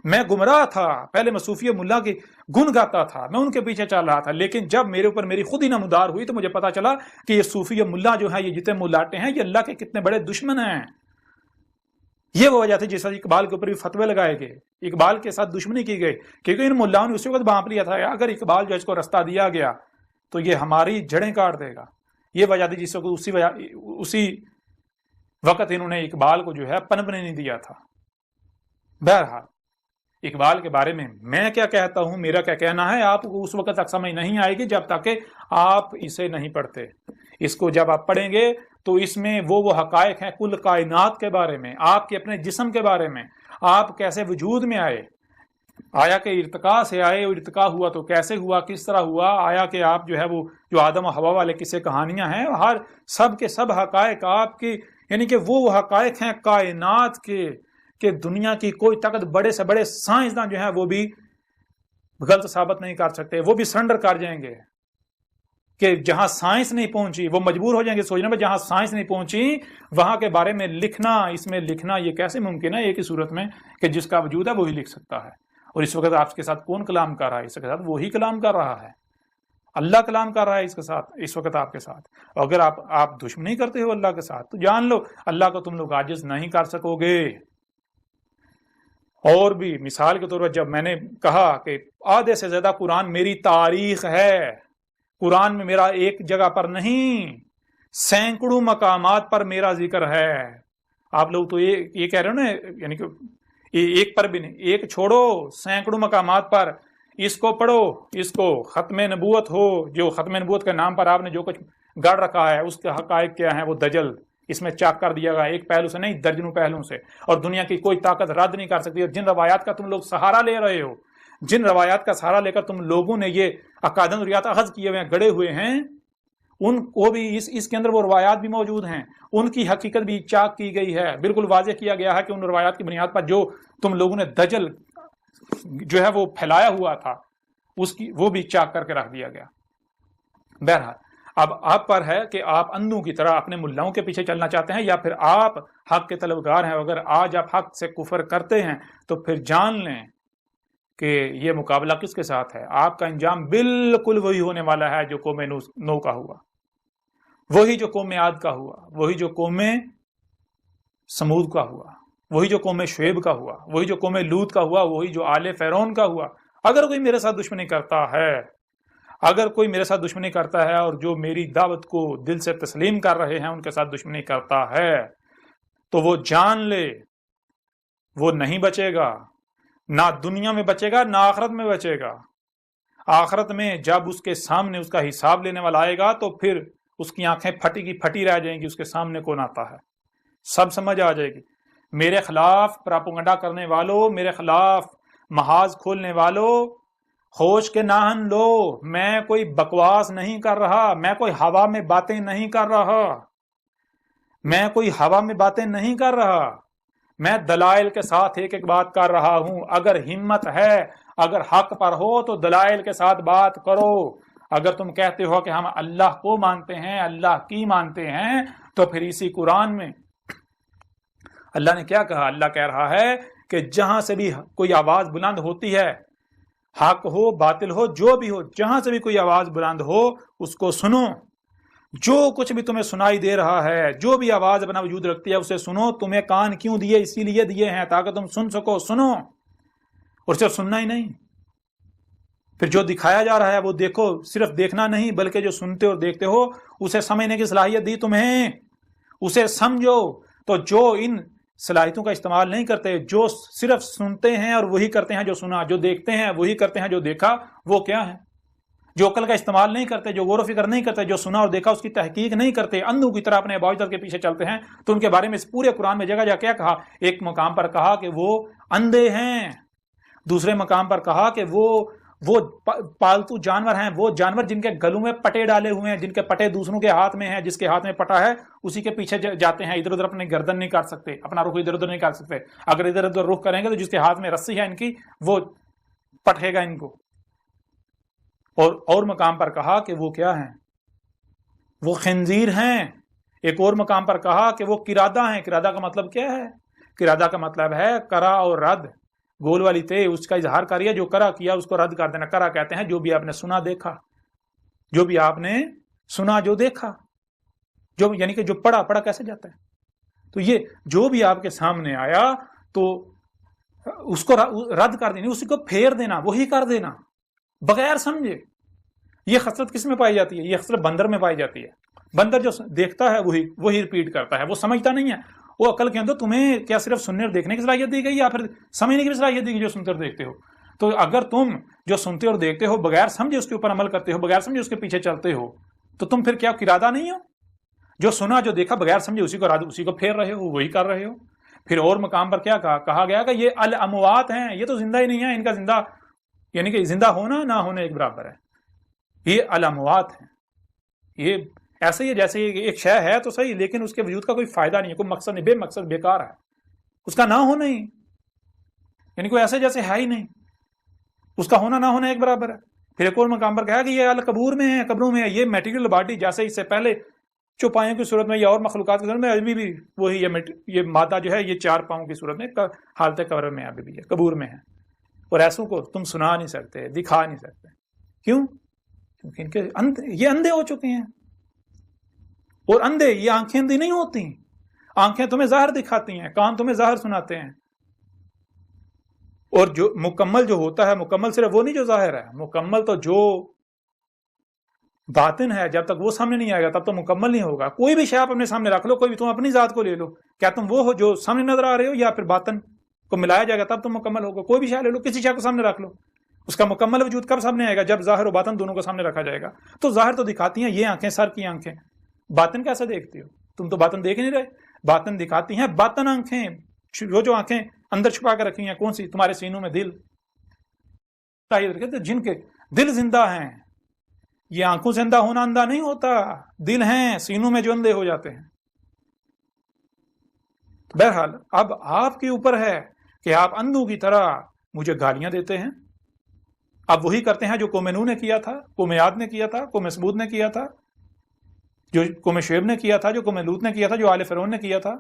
میں گمراہ تھا، پہلے میں صوفی و ملا کی گن گاتا تھا، میں ان کے پیچھے چل رہا تھا، لیکن جب میرے اوپر میری خود ہی نمودار ہوئی تو مجھے پتا چلا کہ یہ صوفی و ملا جو ہیں، یہ جتنے ملاٹے ہیں، یہ اللہ کے کتنے بڑے دشمن ہیں۔ یہ وہ وجہ تھی جس وقت اقبال کے اوپر بھی فتوے لگائے گئے، اقبال کے ساتھ دشمنی کی گئی، کیونکہ ان ملاؤں نے اسی وقت بانپ لیا تھا اگر اقبال جو اس کو رستہ دیا گیا تو یہ ہماری جڑیں کاٹ دے گا۔ یہ وجہ تھی جس وقت اسی وقت انہوں نے اقبال کو جو ہے پنپنے نہیں دیا تھا۔ بہرحال اقبال کے بارے میں کیا کہتا ہوں، میرا کیا کہنا ہے، آپ کو اس وقت تک سمجھ نہیں آئے گی جب تک کہ آپ اسے نہیں پڑھتے۔ اس کو جب آپ پڑھیں گے تو اس میں وہ حقائق ہیں کل کائنات کے بارے میں، آپ کے اپنے جسم کے بارے میں، آپ کیسے وجود میں آئے، آیا کہ ارتقا سے آئے، ارتقا ہوا تو کیسے ہوا، کس طرح ہوا، آیا کہ آپ جو ہے وہ جو آدم و حوا والے قصے کہانیاں ہیں، ہر سب کے سب حقائق آپ کی، یعنی کہ وہ حقائق ہیں کائنات کے کہ دنیا کی کوئی طاقت، بڑے سے بڑے سائنسداں جو ہیں وہ بھی غلط ثابت نہیں کر سکتے، وہ بھی سرنڈر کر جائیں گے کہ جہاں سائنس نہیں پہنچی وہ مجبور ہو جائیں گے سوچنے میں، جہاں سائنس نہیں پہنچی وہاں کے بارے میں لکھنا، اس میں لکھنا یہ کیسے ممکن ہے ایک ہی صورت میں کہ جس کا وجود ہے وہی لکھ سکتا ہے۔ اور اس وقت آپ کے ساتھ کون کلام کر رہا ہے؟ اس کے ساتھ وہی کلام کر رہا ہے، اللہ کلام کر رہا ہے اس کے ساتھ، اس وقت آپ کے ساتھ۔ اگر آپ دشمنی کرتے ہو اللہ کے ساتھ تو جان لو اللہ کو تم لوگ عاجز نہیں کر سکو گے۔ اور بھی مثال کے طور پر جب میں نے کہا کہ آدھے سے زیادہ قرآن میری تاریخ ہے، قرآن میں میرا ایک جگہ پر نہیں سینکڑوں مقامات پر میرا ذکر ہے۔ آپ لوگ تو یہ کہہ رہے ہو نا، یعنی کہ ایک پر بھی نہیں، ایک چھوڑو سینکڑوں مقامات پر اس کو پڑھو، اس کو ختم نبوت ہو، جو ختم نبوت کے نام پر آپ نے جو کچھ گڑ رکھا ہے اس کے حقائق کیا ہیں، وہ دجل اس میں چاک کر دیا گیا، ایک پہلو سے نہیں درجنوں پہلوں سے، اور دنیا کی کوئی طاقت رد نہیں کر سکتی۔ اور جن روایات کا تم لوگ سہارا لے رہے ہو، جن روایات کا سہارا لے کر تم لوگوں نے یہ اکادن روایات اخذ کیے ہوئے ہیں، گڑے ہوئے ہیں، ان کو بھی اس کے اندر وہ روایات بھی موجود ہیں، ان کی حقیقت بھی چاک کی گئی ہے، بالکل واضح کیا گیا ہے کہ ان روایات کی بنیاد پر جو تم لوگوں نے دجل جو ہے وہ پھیلایا ہوا تھا اس کی وہ بھی چاک کر کے رکھ دیا گیا۔ بہرحال اب آپ پر ہے کہ آپ اندھوں کی طرح اپنے ملاؤں کے پیچھے چلنا چاہتے ہیں یا پھر آپ حق کے طلبگار ہیں۔ اگر آج آپ حق سے کفر کرتے ہیں تو پھر جان لیں کہ یہ مقابلہ کس کے ساتھ ہے، آپ کا انجام بالکل وہی ہونے والا ہے جو قوم نو کا ہوا، وہی جو قوم عاد کا ہوا، وہی جو قوم سمود کا ہوا، وہی جو قوم شعیب کا ہوا، وہی جو قوم لوط کا ہوا، وہی جو آل فرعون کا ہوا۔ اگر کوئی میرے ساتھ دشمنی کرتا ہے، اگر کوئی میرے ساتھ دشمنی کرتا ہے اور جو میری دعوت کو دل سے تسلیم کر رہے ہیں ان کے ساتھ دشمنی کرتا ہے تو وہ جان لے وہ نہیں بچے گا، نہ دنیا میں بچے گا نہ آخرت میں بچے گا۔ آخرت میں جب اس کے سامنے اس کا حساب لینے والا آئے گا تو پھر اس کی آنکھیں پھٹی کی پھٹی رہ جائیں گی، اس کے سامنے کون آتا ہے سب سمجھ آ جائے گی۔ میرے خلاف پراپگنڈا کرنے والوں، میرے خلاف محاذ کھولنے والوں، ہوش کے ناہن لو، میں کوئی بکواس نہیں کر رہا، میں کوئی ہوا میں باتیں نہیں کر رہا، میں کوئی ہوا میں باتیں نہیں کر رہا، میں دلائل کے ساتھ ایک ایک بات کر رہا ہوں۔ اگر ہمت ہے، اگر حق پر ہو تو دلائل کے ساتھ بات کرو۔ اگر تم کہتے ہو کہ ہم اللہ کو مانتے ہیں، اللہ کی مانتے ہیں، تو پھر اسی قرآن میں اللہ نے کیا کہا؟ اللہ کہہ رہا ہے کہ جہاں سے بھی کوئی آواز بلند ہوتی ہے، حق ہو باطل ہو جو بھی ہو، جہاں سے بھی کوئی آواز بلند ہو اس کو سنو۔ جو کچھ بھی تمہیں سنائی دے رہا ہے، جو بھی آواز اپنا وجود رکھتی ہے اسے سنو۔ تمہیں کان کیوں دیے؟ اسی لیے دیے ہیں تاکہ تم سن سکو، سنو۔ اور صرف سننا ہی نہیں، پھر جو دکھایا جا رہا ہے وہ دیکھو، صرف دیکھنا نہیں بلکہ جو سنتے اور دیکھتے ہو اسے سمجھنے کی صلاحیت دی تمہیں، اسے سمجھو۔ تو جو ان صلاحیتوں کا استعمال نہیں کرتے، جو صرف سنتے ہیں اور وہی کرتے ہیں جو سنا، جو دیکھتے ہیں وہی کرتے ہیں جو دیکھا، وہ کیا ہے؟ جو عقل کا استعمال نہیں کرتے، جو غور و فکر نہیں کرتے، جو سنا اور دیکھا اس کی تحقیق نہیں کرتے، اندھوں کی طرح اپنے باوجود کے پیچھے چلتے ہیں۔ تو ان کے بارے میں اس پورے قرآن میں جگہ جگہ کیا کہا؟ ایک مقام پر کہا کہ وہ اندھے ہیں، دوسرے مقام پر کہا کہ وہ پالتو جانور ہیں، وہ جانور جن کے گلوں میں پٹے ڈالے ہوئے ہیں، جن کے پٹے دوسروں کے ہاتھ میں ہیں، جس کے ہاتھ میں پٹا ہے اسی کے پیچھے جاتے ہیں، ادھر ادھر اپنے گردن نہیں کر سکتے، اپنا رخ ادھر ادھر نہیں کر سکتے۔ اگر ادھر ادھر رخ کریں گے تو جس کے ہاتھ میں رسی ہے ان کی وہ پٹے گا ان کو۔ اور مقام پر کہا کہ وہ کیا ہیں؟ وہ خنزیر ہیں۔ ایک اور مقام پر کہا کہ وہ قرادہ ہیں۔ قرادہ کا مطلب کیا ہے؟ قرادہ کا مطلب ہے کرا اور رد، گول والی تے اس کا اظہار کریے، جو کرا کیا اس کو رد کر دینا۔ کرا کہتے ہیں جو بھی آپ نے سنا دیکھا، جو بھی آپ نے سنا جو دیکھا، جو یعنی کہ جو پڑھا کیسے جاتا ہے؟ تو یہ جو بھی آپ کے سامنے آیا تو اس کو رد کر دینا، اسی کو پھیر دینا، وہی کر دینا بغیر سمجھے۔ یہ خصلت کس میں پائی جاتی ہے؟ یہ خصلت بندر میں پائی جاتی ہے۔ بندر جو دیکھتا ہے وہی ریپیٹ کرتا ہے، وہ سمجھتا نہیں ہے۔ وہ عقل کے اندر تمہیں کیا صرف سننے اور دیکھنے کی صلاحیت دی گئی یا پھر سمجھنے کی بھی صلاحیت دی گئی جو سنتے اور دیکھتے ہو؟ تو اگر تم جو سنتے اور دیکھتے ہو بغیر سمجھے اس کے اوپر عمل کرتے ہو، بغیر سمجھے اس کے پیچھے چلتے ہو، تو تم پھر کیا قرادہ نہیں ہو؟ جو سنا جو دیکھا بغیر سمجھے اسی کو پھیر رہے ہو، وہی کر رہے ہو۔ پھر اور مقام پر کیا کہا گیا کہ یہ الاموات ہیں، یہ تو زندہ ہی نہیں ہے، ان کا زندہ یعنی کہ زندہ ہونا نہ ہونا ایک برابر ہے، یہ الاموات ہیں. یہ ایسے ہی جیسے ایک شے ہے تو صحیح، لیکن اس کے وجود کا کوئی فائدہ نہیں ہے، کوئی مقصد نہیں، بے مقصد بیکار ہے، اس کا نہ ہونا ہی یعنی کوئی ایسے جیسے ہے ہی نہیں، اس کا ہونا نہ ہونا ایک برابر ہے. پھر ایک اور مقام پر کہا کہ یہ القبور میں ہے، قبروں میں ہے. یہ میٹیریل باڈی جیسے اس سے پہلے چوپایوں کی صورت میں یا اور مخلوقات کی صورت میں ابھی بھی وہی یہ مادہ جو ہے یہ 4 پاؤں کی صورت میں حالت قبر میں ابھی بھی ہے، قبور میں ہے. اور ایسوں کو تم سنا نہیں سکتے، دکھا نہیں سکتے. کیوں؟ کیونکہ ان کے یہ اندھے ہو چکے ہیں. اور اندھے، یہ آنکھیں اندھی نہیں ہوتی، آنکھیں تمہیں ظاہر دکھاتی ہیں، کان تمہیں ظاہر سناتے ہیں. اور جو مکمل جو ہوتا ہے، مکمل صرف وہ نہیں جو ظاہر ہے، مکمل تو جو باطن ہے، جب تک وہ سامنے نہیں آئے گا تب تو مکمل نہیں ہوگا. کوئی بھی شے آپ اپنے سامنے رکھ لو، کوئی بھی، تم اپنی ذات کو لے لو، کیا تم وہ ہو جو سامنے نظر آ رہے ہو، یا پھر باطن کو ملایا جائے گا تب تم مکمل ہوگا. کوئی بھی شے لے لو، کسی شے کو سامنے رکھ لو، اس کا مکمل وجود کب سامنے آئے گا؟ جب ظاہر و باطن دونوں کو سامنے رکھا جائے گا. تو ظاہر تو دکھاتی ہیں یہ آنکھیں، سر کی آنکھیں. باطن کیسے دیکھتی ہو تم؟ تو باطن دیکھ نہیں رہے. باطن دکھاتی ہیں باطن آنکھیں. جو آنکھیں اندر چھپا کر رکھی ہیں، کون سی؟ تمہارے سینوں میں دل. جن کے دل زندہ ہیں. یہ آنکھوں سے اندھا ہونا اندھا نہیں ہوتا، دل ہیں سینوں میں جو اندھے ہو جاتے ہیں. بہرحال اب آپ کے اوپر ہے کہ آپ اندھوں کی طرح مجھے گالیاں دیتے ہیں. اب وہی کرتے ہیں جو قوم نوح نے کیا تھا، قوم عاد نے کیا تھا، قوم ثمود نے کیا تھا، جو قوم شعیب نے کیا تھا، جو قوم لوط نے کیا تھا، جو آل فرعون نے کیا تھا.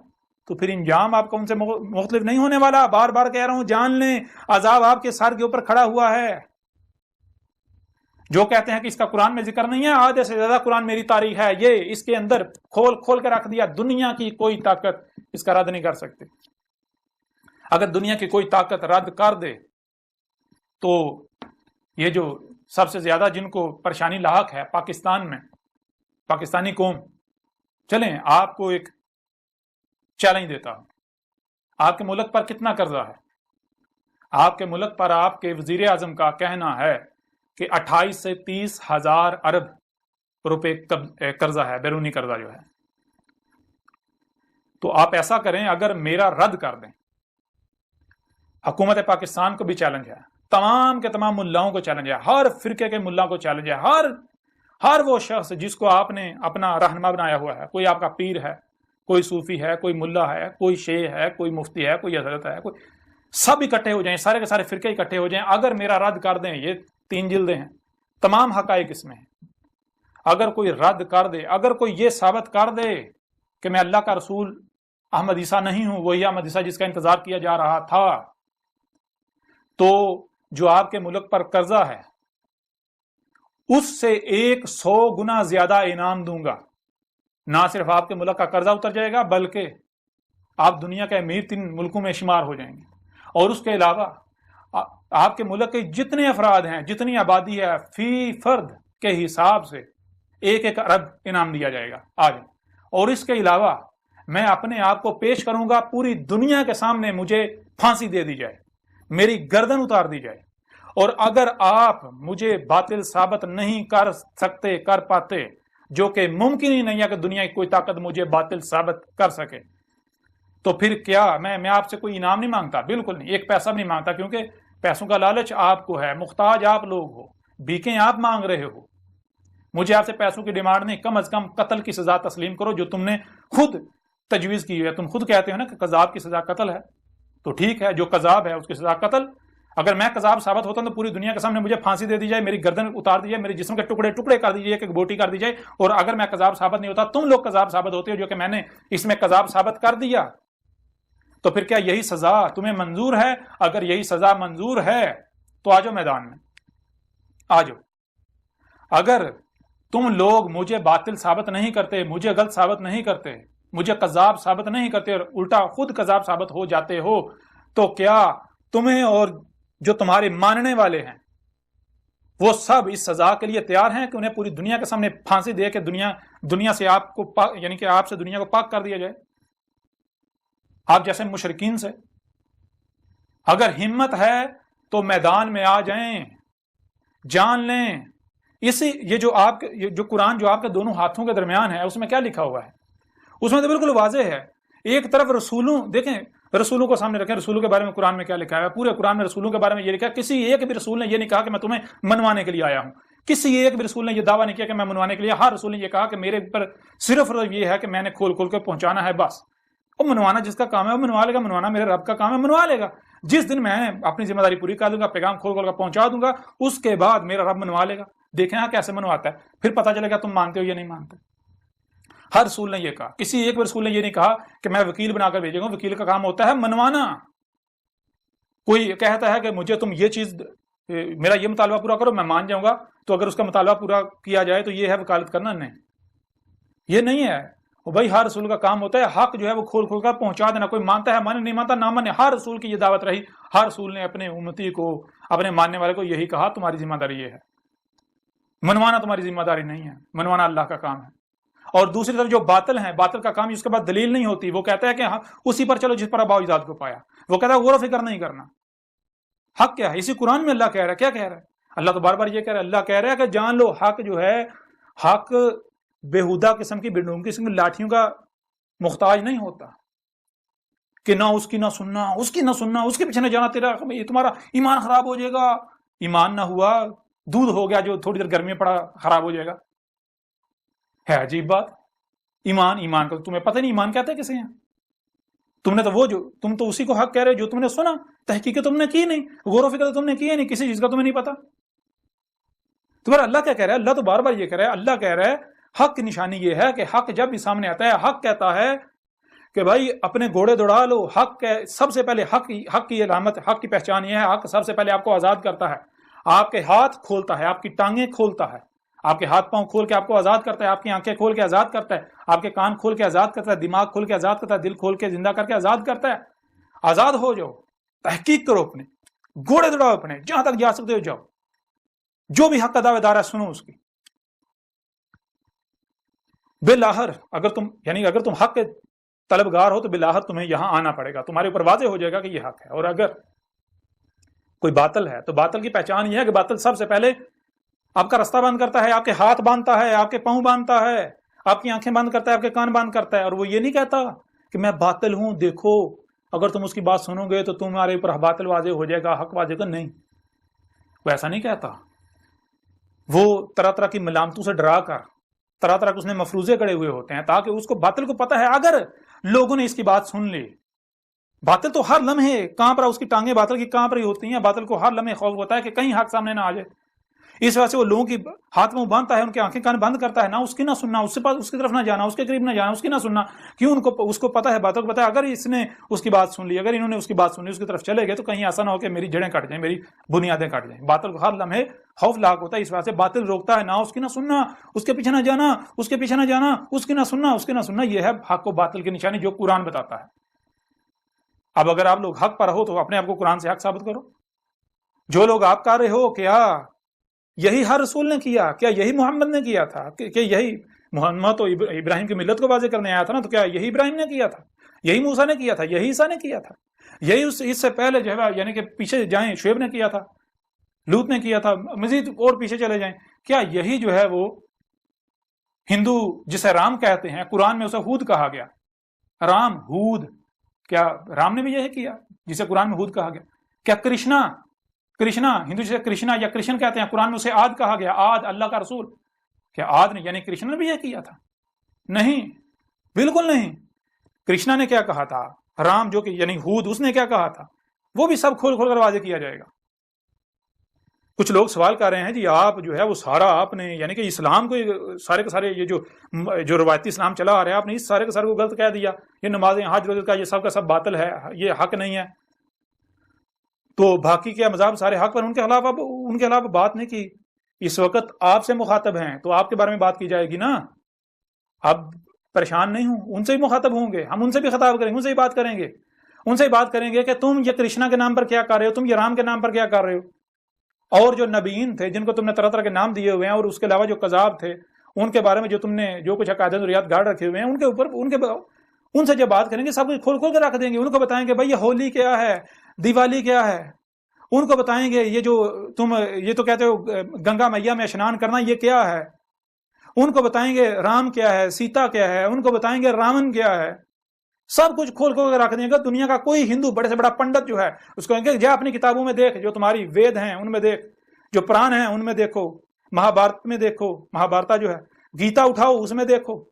تو پھر انجام آپ کو ان سے مختلف نہیں ہونے والا. بار بار کہہ رہا ہوں، جان لیں عذاب آپ کے سر کے اوپر کھڑا ہوا ہے. جو کہتے ہیں کہ اس کا قرآن میں ذکر نہیں ہے، آدھے سے زیادہ قرآن میری تاریخ ہے، یہ اس کے اندر کھول کے رکھ دیا. دنیا کی کوئی طاقت اس کا رد نہیں کر سکتی. اگر دنیا کی کوئی طاقت رد کر دے تو یہ جو سب سے زیادہ جن کو پریشانی لاحق ہے پاکستان میں، پاکستانی قوم، چلیں آپ کو ایک چیلنج دیتا ہوں. آپ کے ملک پر کتنا قرضہ ہے؟ آپ کے ملک پر آپ کے وزیر اعظم کا کہنا ہے کہ 28 سے 30 ہزار ارب روپے قرضہ ہے، بیرونی قرضہ جو ہے. تو آپ ایسا کریں، اگر میرا رد کر دیں. حکومت پاکستان کو بھی چیلنج ہے، تمام کے تمام ملاؤں کو چیلنج ہے، ہر فرقے کے ملا کو چیلنج ہے، ہر وہ شخص جس کو آپ نے اپنا رہنما بنایا ہوا ہے. کوئی آپ کا پیر ہے، کوئی صوفی ہے، کوئی ملا ہے، کوئی شیخ ہے، کوئی مفتی ہے، کوئی حضرت ہے، کوئی، سب اکٹھے ہو جائیں، سارے کے سارے فرقے اکٹھے ہو جائیں. اگر میرا رد کر دیں، یہ 3 جلدیں ہیں، تمام حقائق اس میں ہیں. اگر کوئی رد کر دے، اگر کوئی یہ ثابت کر دے کہ میں اللہ کا رسول احمد عیسیٰ نہیں ہوں، وہی احمد عیسیٰ جس کا انتظار کیا جا رہا تھا، تو جو آپ کے ملک پر قرضہ ہے اس سے 100 گنا زیادہ انعام دوں گا. نہ صرف آپ کے ملک کا قرضہ اتر جائے گا، بلکہ آپ دنیا کے امیر 3 ملکوں میں شمار ہو جائیں گے. اور اس کے علاوہ آپ کے ملک کے جتنے افراد ہیں، جتنی آبادی ہے، فی فرد کے حساب سے 1 ارب انعام دیا جائے گا آج. اور اس کے علاوہ میں اپنے آپ کو پیش کروں گا پوری دنیا کے سامنے، مجھے پھانسی دے دی جائے، میری گردن اتار دی جائے. اور اگر آپ مجھے باطل ثابت نہیں کر سکتے، کر پاتے، جو کہ ممکن ہی نہیں ہے کہ دنیا کی کوئی طاقت مجھے باطل ثابت کر سکے، تو پھر کیا میں آپ سے کوئی انعام نہیں مانگتا، بالکل نہیں، 1 پیسہ بھی نہیں مانگتا. کیونکہ پیسوں کا لالچ آپ کو ہے، محتاج آپ لوگ ہو، بھیکیں آپ مانگ رہے ہو. مجھے آپ سے پیسوں کی ڈیمانڈ نہیں، کم از کم قتل کی سزا تسلیم کرو، جو تم نے خود تجویز کی ہے. تم خود کہتے ہو نا کہ قذاب کی سزا قتل ہے، تو ٹھیک ہے، جو قذاب ہے اس کی سزا قتل. اگر میں قذاب ثابت ہوتا ہوں تو پوری دنیا کے سامنے مجھے پھانسی دے دی جائے، میری گردن اتار دی جائے، میرے جسم کے ٹکڑے ٹکڑے کر دی جائے، کہ بوٹی کر دی جائے. اور اگر میں قذاب ثابت نہیں ہوتا، تم لوگ قذاب ثابت ہوتے ہو، جو کہ میں نے اس میں قذاب ثابت کر دیا، تو پھر کیا یہی سزا تمہیں منظور ہے؟ اگر یہی سزا منظور ہے تو آ جاؤ میدان میں، آ جاؤ. اگر تم لوگ مجھے باطل ثابت نہیں کرتے، مجھے غلط ثابت نہیں کرتے، مجھے قذاب ثابت نہیں کرتے، اور الٹا خود قذاب ثابت ہو جاتے ہو، تو کیا تمہیں اور جو تمہارے ماننے والے ہیں وہ سب اس سزا کے لیے تیار ہیں کہ انہیں پوری دنیا کے سامنے پھانسی دے کے دنیا سے آپ کو یعنی کہ آپ سے دنیا کو پاک کر دیا جائے؟ آپ جیسے مشرکین سے اگر ہمت ہے تو میدان میں آ جائیں، جان لیں. یہ جو قرآن جو آپ کے دونوں ہاتھوں کے درمیان ہے، اس میں کیا لکھا ہوا ہے؟ اس میں تو بالکل واضح ہے. ایک طرف رسولوں، دیکھیں رسولوں کو سامنے رکھیں، رسولوں کے بارے میں قرآن میں کیا لکھا ہے؟ پورے قرآن میں رسولوں کے بارے میں یہ لکھا ہے، کسی ایک بھی رسول نے یہ نہیں کہا کہ میں تمہیں منوانے کے لیے آیا ہوں، کسی ایک بھی رسول نے یہ دعویٰ نہیں کیا کہ میں منوانے کے لیے، ہر رسول نے یہ کہا کہ میرے اوپر صرف یہ ہے کہ میں نے کھول کھول کے پہنچانا ہے بس۔ اور منوانا جس کا کام ہے وہ منوا لے گا، منوانا میرے رب کا کام ہے، منوا لے گا۔ جس دن میں اپنی ذمہ داری پوری کر دوں گا، پیغام کھول کھول کر پہنچا دوں گا، اس کے بعد میرا رب منوا لے گا۔ دیکھیں ہاں کیسے منواتا ہے، پھر پتہ چلے گا تم مانتے ہو یا نہیں مانتے۔ ہر رسول نے یہ کہا، کسی ایک رسول نے یہ نہیں کہا کہ میں وکیل بنا کر بھیجوں گا، وکیل کا کام ہوتا ہے منوانا۔ کوئی کہتا ہے کہ مجھے تم یہ چیز، میرا یہ مطالبہ پورا کرو، میں مان جاؤں گا، تو اگر اس کا مطالبہ پورا کیا جائے تو یہ ہے وکالت کرنا؟ نہیں، یہ نہیں ہے۔ بھائی ہر رسول کا کام ہوتا ہے حق جو ہے وہ کھول کھول کر پہنچا دینا، کوئی مانتا ہے مانے، نہیں مانتا نہ مانے، ہر رسول کی یہ دعوت رہی، ہر رسول نے اپنے امتی کو، اپنے ماننے والے کو یہی کہا تمہاری ذمہ داری یہ ہے، منوانا تمہاری ذمہ داری نہیں ہے، منوانا اللہ کا کام ہے۔ اور دوسری طرف جو باطل ہیں، باطل کا کام اس کے بعد دلیل نہیں ہوتی، وہ کہتا ہے کہ ہاں اسی پر چلو جس پر ابا اجداد کو پایا، وہ کہتا ہے غور و فکر نہیں کرنا۔ حق کیا ہے؟ اسی قرآن میں اللہ کہہ رہا ہے، کیا کہہ رہا ہے اللہ؟ تو بار بار یہ کہہ رہا ہے، اللہ کہہ رہا ہے کہ جان لو حق جو ہے، حق بےہودہ قسم کی بے قسم کی لاٹھیوں کا محتاج نہیں ہوتا کہ نہ اس کی نہ سننا، اس کی نہ سننا، اس کے پیچھے نہ جانا، تمہارا ایمان خراب ہو جائے گا۔ ایمان نہ ہوا، دودھ ہو گیا جو تھوڑی دیر گرمی میں پڑا خراب ہو جائے گا۔ ہے عجیب بات، ایمان کا تمہیں پتہ نہیں ایمان کہتے ہیں کسے ہیں؟ تم نے تو تم تو اسی کو حق کہہ رہے جو تم نے سنا، تحقیق تم نے کی نہیں، غور و فکر تم نے کی نہیں، کسی چیز کا تمہیں نہیں پتا۔ تمہارا اللہ کیا کہہ رہا ہے؟ اللہ تو بار بار یہ کہہ رہا ہے، اللہ کہہ رہا ہے حق کی نشانی یہ ہے کہ حق جب بھی سامنے آتا ہے، حق کہتا ہے کہ بھائی اپنے گھوڑے دوڑا لو۔ حق سب سے پہلے حق کی علامت، حق کی پہچان یہ ہے، حق سب سے پہلے آپ کو آزاد کرتا ہے، آپ کے ہاتھ کھولتا ہے، آپ کی ٹانگیں کھولتا ہے، آپ کے ہاتھ پاؤں کھول کے آپ کو آزاد کرتا ہے، آپ کی آنکھیں کھول کے آزاد کرتا ہے، آپ کے کان کھول کے آزاد کرتا ہے، دماغ کھول کے آزاد کرتا ہے، دل کھول کے زندہ کر کے آزاد کرتا ہے۔ آزاد ہو جاؤ، تحقیق کرو، اپنے گھوڑے دوڑاؤ، اپنے جہاں تک جا سکتے ہو جاؤ، جو بھی حق کا دعوے دار ہے سنو اس کی۔ بالآخر اگر تم حق کے طلبگار ہو تو بالآخر تمہیں یہاں آنا پڑے گا، تمہارے اوپر واضح ہو جائے گا کہ یہ حق ہے۔ اور اگر کوئی باطل ہے تو باطل کی پہچان یہ ہے کہ باطل سب سے پہلے آپ کا رستہ بند کرتا ہے، آپ کے ہاتھ باندھتا ہے، آپ کے پاؤں باندھتا ہے، آپ کی آنکھیں بند کرتا ہے، آپ کے کان بند کرتا ہے، اور وہ یہ نہیں کہتا کہ میں باطل ہوں، دیکھو اگر تم اس کی بات سنو گے تو تمہارے اوپر باطل واضح ہو جائے گا، حق واضح ہوگا۔ نہیں، وہ ایسا نہیں کہتا۔ وہ طرح طرح کی ملامتوں سے ڈرا کر، طرح طرح کے اس نے مفروضے کڑے ہوئے ہوتے ہیں تاکہ اس کو باطل کو پتہ ہے اگر لوگوں نے اس کی بات سن لی، باطل تو ہر لمحے کانپ رہا، اس کی ٹانگیں باطل کی کانپ رہی ہوتی ہیں، باطل کو ہر لمحے خوف ہوتا ہے کہ کہیں حق سامنے نہ آ جائے، اس وجہ سے وہ لوگوں کی ہاتھ منہ باندھتا ہے، ان کے آنکھیں کان بند کرتا ہے، نہ اس کی نہ سننا، اس کی طرف نہ جانا، اس کے قریب نہ جانا، اس کی نہ سننا۔ کیوں؟ اس کو پتہ ہے، باطل کو پتہ ہے اگر اس نے اس کی بات سن لی، اگر انہوں نے اس کی بات سن لی، اس کی طرف چلے گئے تو کہیں ایسا نہ ہو کہ میری جڑیں کٹ جائیں، میری بنیادیں کٹ جائیں۔ باطل کو ہر لمحے خوف لاحق ہوتا ہے، اس وجہ سے باطل روکتا ہے، نہ اس کی نہ سننا، اس کے پیچھے نہ جانا، اس کے پیچھے نہ جانا، اس کی نہ سننا، اس کی نہ سننا۔ یہ ہے حق و باطل کی نشانی جو قرآن بتاتا ہے۔ اب اگر آپ لوگ حق پر ہو تو اپنے آپ کو قرآن سے حق ثابت کرو۔ جو لوگ آپ کر رہے ہو، کیا یہی ہر رسول نے کیا؟ کیا یہی محمد نے کیا تھا؟ کہ یہی محمد تو ابراہیم کی ملت کو واضح کرنے آیا تھا نا، تو کیا یہی ابراہیم نے کیا تھا؟ یہی موسیٰ نے کیا تھا؟ یہی عیسیٰ نے کیا تھا؟ یہی اس سے پہلے جو ہے یعنی کہ پیچھے جائیں شعیب نے کیا تھا، لوط نے کیا تھا، مزید اور پیچھے چلے جائیں، کیا یہی جو ہے وہ ہندو جسے رام کہتے ہیں، قرآن میں اسے ہود کہا گیا، رام ہود، کیا رام نے بھی یہی کیا جسے قرآن میں ہود کہا گیا؟ کیا کرشنا ہندو جسے کرشنا یا کرشن کہتے ہیں، قرآن میں اسے عاد کہا گیا، عاد اللہ کا رسول، کیا عاد نے یعنی کرشنا نے بھی یہ کیا تھا؟ نہیں، بالکل نہیں۔ کرشنا نے کیا کہا تھا؟ رام جو کہ یعنی ہود، اس نے کیا کہا تھا؟ وہ بھی سب کھول کھول کر واضح کیا جائے گا۔ کچھ لوگ سوال کر رہے ہیں جی آپ جو ہے وہ سارا آپ نے یعنی کہ اسلام کو سارے کے سارے یہ جو روایتی اسلام چلا آ رہا ہے آپ نے اس سارے کے سارے کو غلط کہہ دیا، یہ نمازیں حج روزے کا یہ سب کا سب باطل ہے، یہ حق نہیں ہے، تو باقی کیا مذاہب سارے حق پر، ان کے خلاف بات نہیں کی۔ اس وقت آپ سے مخاطب ہیں تو آپ کے بارے میں بات کی جائے گی نا، اب پریشان نہیں ہوں، ان سے بھی مخاطب ہوں گے، ہم ان سے بھی خطاب کریں گے، ان سے بھی بات کریں گے، ان سے بھی بات کریں گے کہ تم یہ کرشنا کے نام پر کیا کر رہے ہو، تم یہ رام کے نام پر کیا کر رہے ہو، اور جو نبیین تھے جن کو تم نے طرح طرح کے نام دیے ہوئے ہیں، اور اس کے علاوہ جو کذاب تھے ان کے بارے میں جو تم نے جو کچھ عقائد ضروریات گاڑ رکھے ہوئے ہیں، ان کے اوپر ان سے جب بات کریں گے سب کچھ کھول کھول کے رکھ دیں گے، ان کو بتائیں گے بھائی یہ ہولی کیا ہے، دیوالی کیا ہے، ان کو بتائیں گے یہ جو تم یہ تو کہتے ہو گنگا میاں میں اشنان کرنا یہ کیا ہے، ان کو بتائیں گے رام کیا ہے، سیتا کیا ہے، ان کو بتائیں گے راون کیا ہے، سب کچھ کھول کھول کے رکھ دیں گے. دنیا کا کوئی ہندو بڑے سے بڑا پنڈت جو ہے اس کو کہیں گے جا اپنی کتابوں میں دیکھ، جو تمہاری وید ہیں ان میں دیکھ، جو پران ہیں ان میں دیکھو، مہابھارت میں دیکھو، مہابھارتا جو ہے، گیتا اٹھاؤ اس میں دیکھو.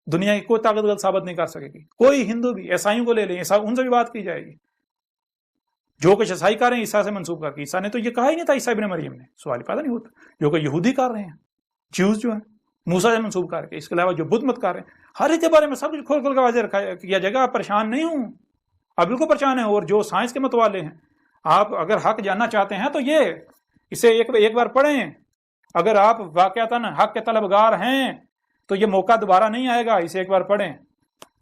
دنیا کی کوئی طاقت غلط ثابت نہیں کر سکے گی. کوئی ہندو بھی، عیسائیوں کو لے لیں، ان سے بھی بات کی جائے گی. جو کچھ عیسائی کر رہے ہیں عیسیٰ سے منسوب کر کے، عیسیٰ نے تو یہ کہا ہی نہیں تھا عیسیٰ ابن مریم نے، سوال پیدا نہیں ہوتا. جو کہ یہودی کر رہے ہیں، جیوز جو ہیں موسیٰ سے منسوب کر کے، اس کے علاوہ جو بدھ مت کر رہے ہیں، ہر ایک کے بارے میں سب کچھ کھول کھول کے واضح رکھا کیا جائے گا. آپ پریشان نہیں ہوں، آپ بالکل پریشان ہیں. اور جو سائنس کے متوالے ہیں، آپ اگر حق جاننا چاہتے ہیں تو یہ اسے ایک بار پڑھیں. اگر آپ واقعتاً حق کے طلبگار ہیں تو یہ موقع دوبارہ نہیں آئے گا. اسے ایک بار پڑھیں،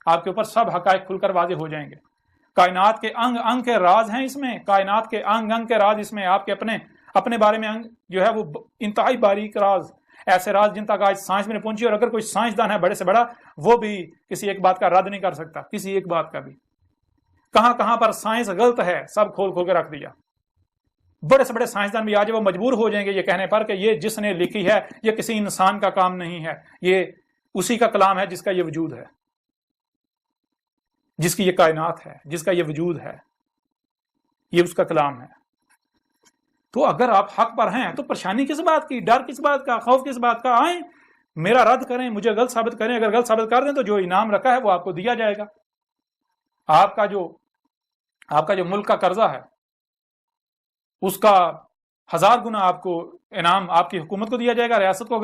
آپ کے اوپر سب حقائق کھل کر واضح ہو جائیں گے. کائنات کے انگ انگ کے راز ہیں اس میں، کائنات کے انگ انگ کے راز اس میں. آپ کے اپنے بارے میں جو ہے وہ انتہائی باریک راز، ایسے راز جن تک آج سائنس میں نہیں پہنچی. اور اگر کوئی سائنسدان ہے بڑے سے بڑا، وہ بھی کسی ایک بات کا رد نہیں کر سکتا، کسی ایک بات کا بھی. کہاں کہاں پر سائنس غلط ہے سب کھول کھول کے رکھ دیا. بڑے سے بڑے سائنسدان بھی آج وہ مجبور ہو جائیں گے یہ کہنے پر کہ یہ جس نے لکھی ہے یہ کسی انسان کا کام نہیں ہے، یہ اسی کا کلام ہے جس کا یہ وجود ہے، جس کی یہ کائنات ہے، جس کا یہ وجود ہے، یہ اس کا کلام ہے. تو اگر آپ حق پر ہیں تو پریشانی کس بات کی، ڈر کس بات کا، خوف کس بات کا؟ آئیں میرا رد کریں، مجھے غلط ثابت کریں. اگر غلط ثابت کر دیں تو جو انعام رکھا ہے وہ آپ کو دیا جائے گا. آپ کا جو ملک کا قرضہ ہے اس کا 1000 گنا آپ کو انعام آپ کی حکومت کو دیا جائے گا، ریاست کو.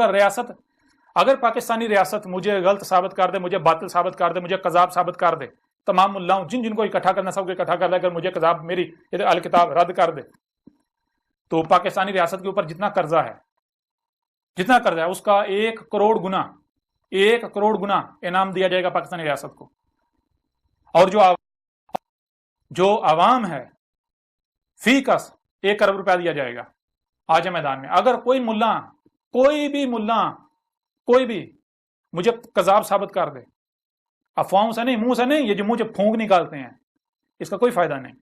اگر پاکستانی ریاست مجھے غلط ثابت کر دے، مجھے باطل ثابت کر دے، مجھے کذاب ثابت کر دے، تمام ملاؤں جن کو اکٹھا کرنا سب کو اکٹھا کر دے، اگر مجھے کذاب میری الکتاب رد کر دے، تو پاکستانی ریاست کے اوپر جتنا قرضہ ہے اس کا 1 کروڑ گنا انعام دیا جائے گا پاکستانی ریاست کو. اور جو عوام ہے فی کس 1 ارب روپیہ دیا جائے گا آج میدان میں. اگر کوئی ملا کوئی بھی مجھے کذاب ثابت کر دے، افواہوں سے نہیں، منہ سے نہیں، یہ جو منہ سے پھونک نکالتے ہیں اس کا کوئی فائدہ نہیں.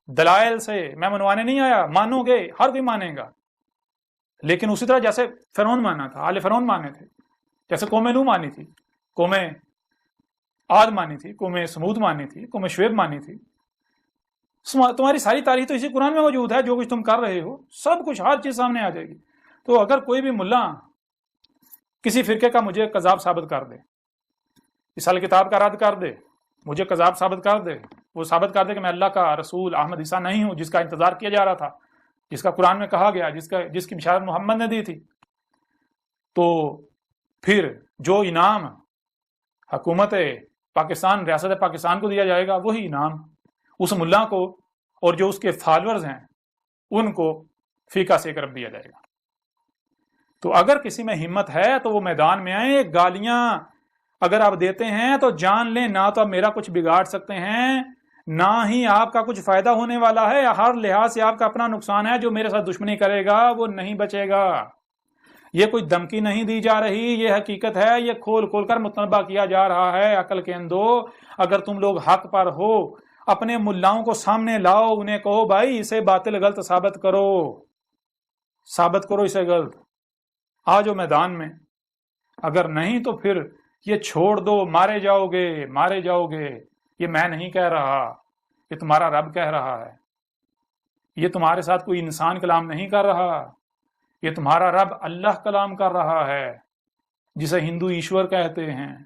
دلائل سے میں منوانے نہیں آیا، مانو گے، ہر کوئی مانے گا. لیکن اسی طرح جیسے فرعون مانا تھا، آل فرعون مانے تھے، جیسے قوم نوح مانی تھی، قوم عاد مانی تھی، قوم سمود مانی تھی، قوم شعیب مانی تھی. تمہاری ساری تاریخ تو اسی قرآن میں موجود ہے. جو کچھ تم کر رہے ہو سب کچھ، ہر چیز سامنے آ جائے گی. تو اگر کوئی بھی ملا کسی فرقے کا مجھے کذاب ثابت کر دے، اس کتاب کا رد کر دے، مجھے کذاب ثابت کر دے، وہ ثابت کر دے کہ میں اللہ کا رسول احمد عیسیٰ نہیں ہوں جس کا انتظار کیا جا رہا تھا، جس کا قرآن میں کہا گیا، جس کی بشارت محمد نے دی تھی، تو پھر جو انعام حکومت پاکستان، ریاست پاکستان کو دیا جائے گا، وہی انعام اس ملا کو اور جو اس کے فالورز ہیں ان کو فیکا سے 1 ارب دیا جائے گا. تو اگر کسی میں ہمت ہے تو وہ میدان میں آئے. گالیاں اگر آپ دیتے ہیں تو جان لیں نہ تو آپ میرا کچھ بگاڑ سکتے ہیں، نہ ہی آپ کا کچھ فائدہ ہونے والا ہے. ہر لحاظ سے آپ کا اپنا نقصان ہے. جو میرے ساتھ دشمنی کرے گا وہ نہیں بچے گا. یہ کوئی دھمکی نہیں دی جا رہی، یہ حقیقت ہے. یہ کھول کھول کر متنبہ کیا جا رہا ہے. عقل کے اندھو، اگر تم لوگ حق پر ہو اپنے ملاؤں کو سامنے لاؤ، انہیں کہو بھائی اسے باطل غلط ثابت کرو اسے غلط. آ جاؤ میدان میں. اگر نہیں تو پھر یہ چھوڑ دو، مارے جاؤ گے. یہ میں نہیں کہہ رہا، یہ تمہارا رب کہہ رہا ہے. یہ تمہارے ساتھ کوئی انسان کلام نہیں کر رہا، یہ تمہارا رب اللہ کلام کر رہا ہے، جسے ہندو ایشور کہتے ہیں.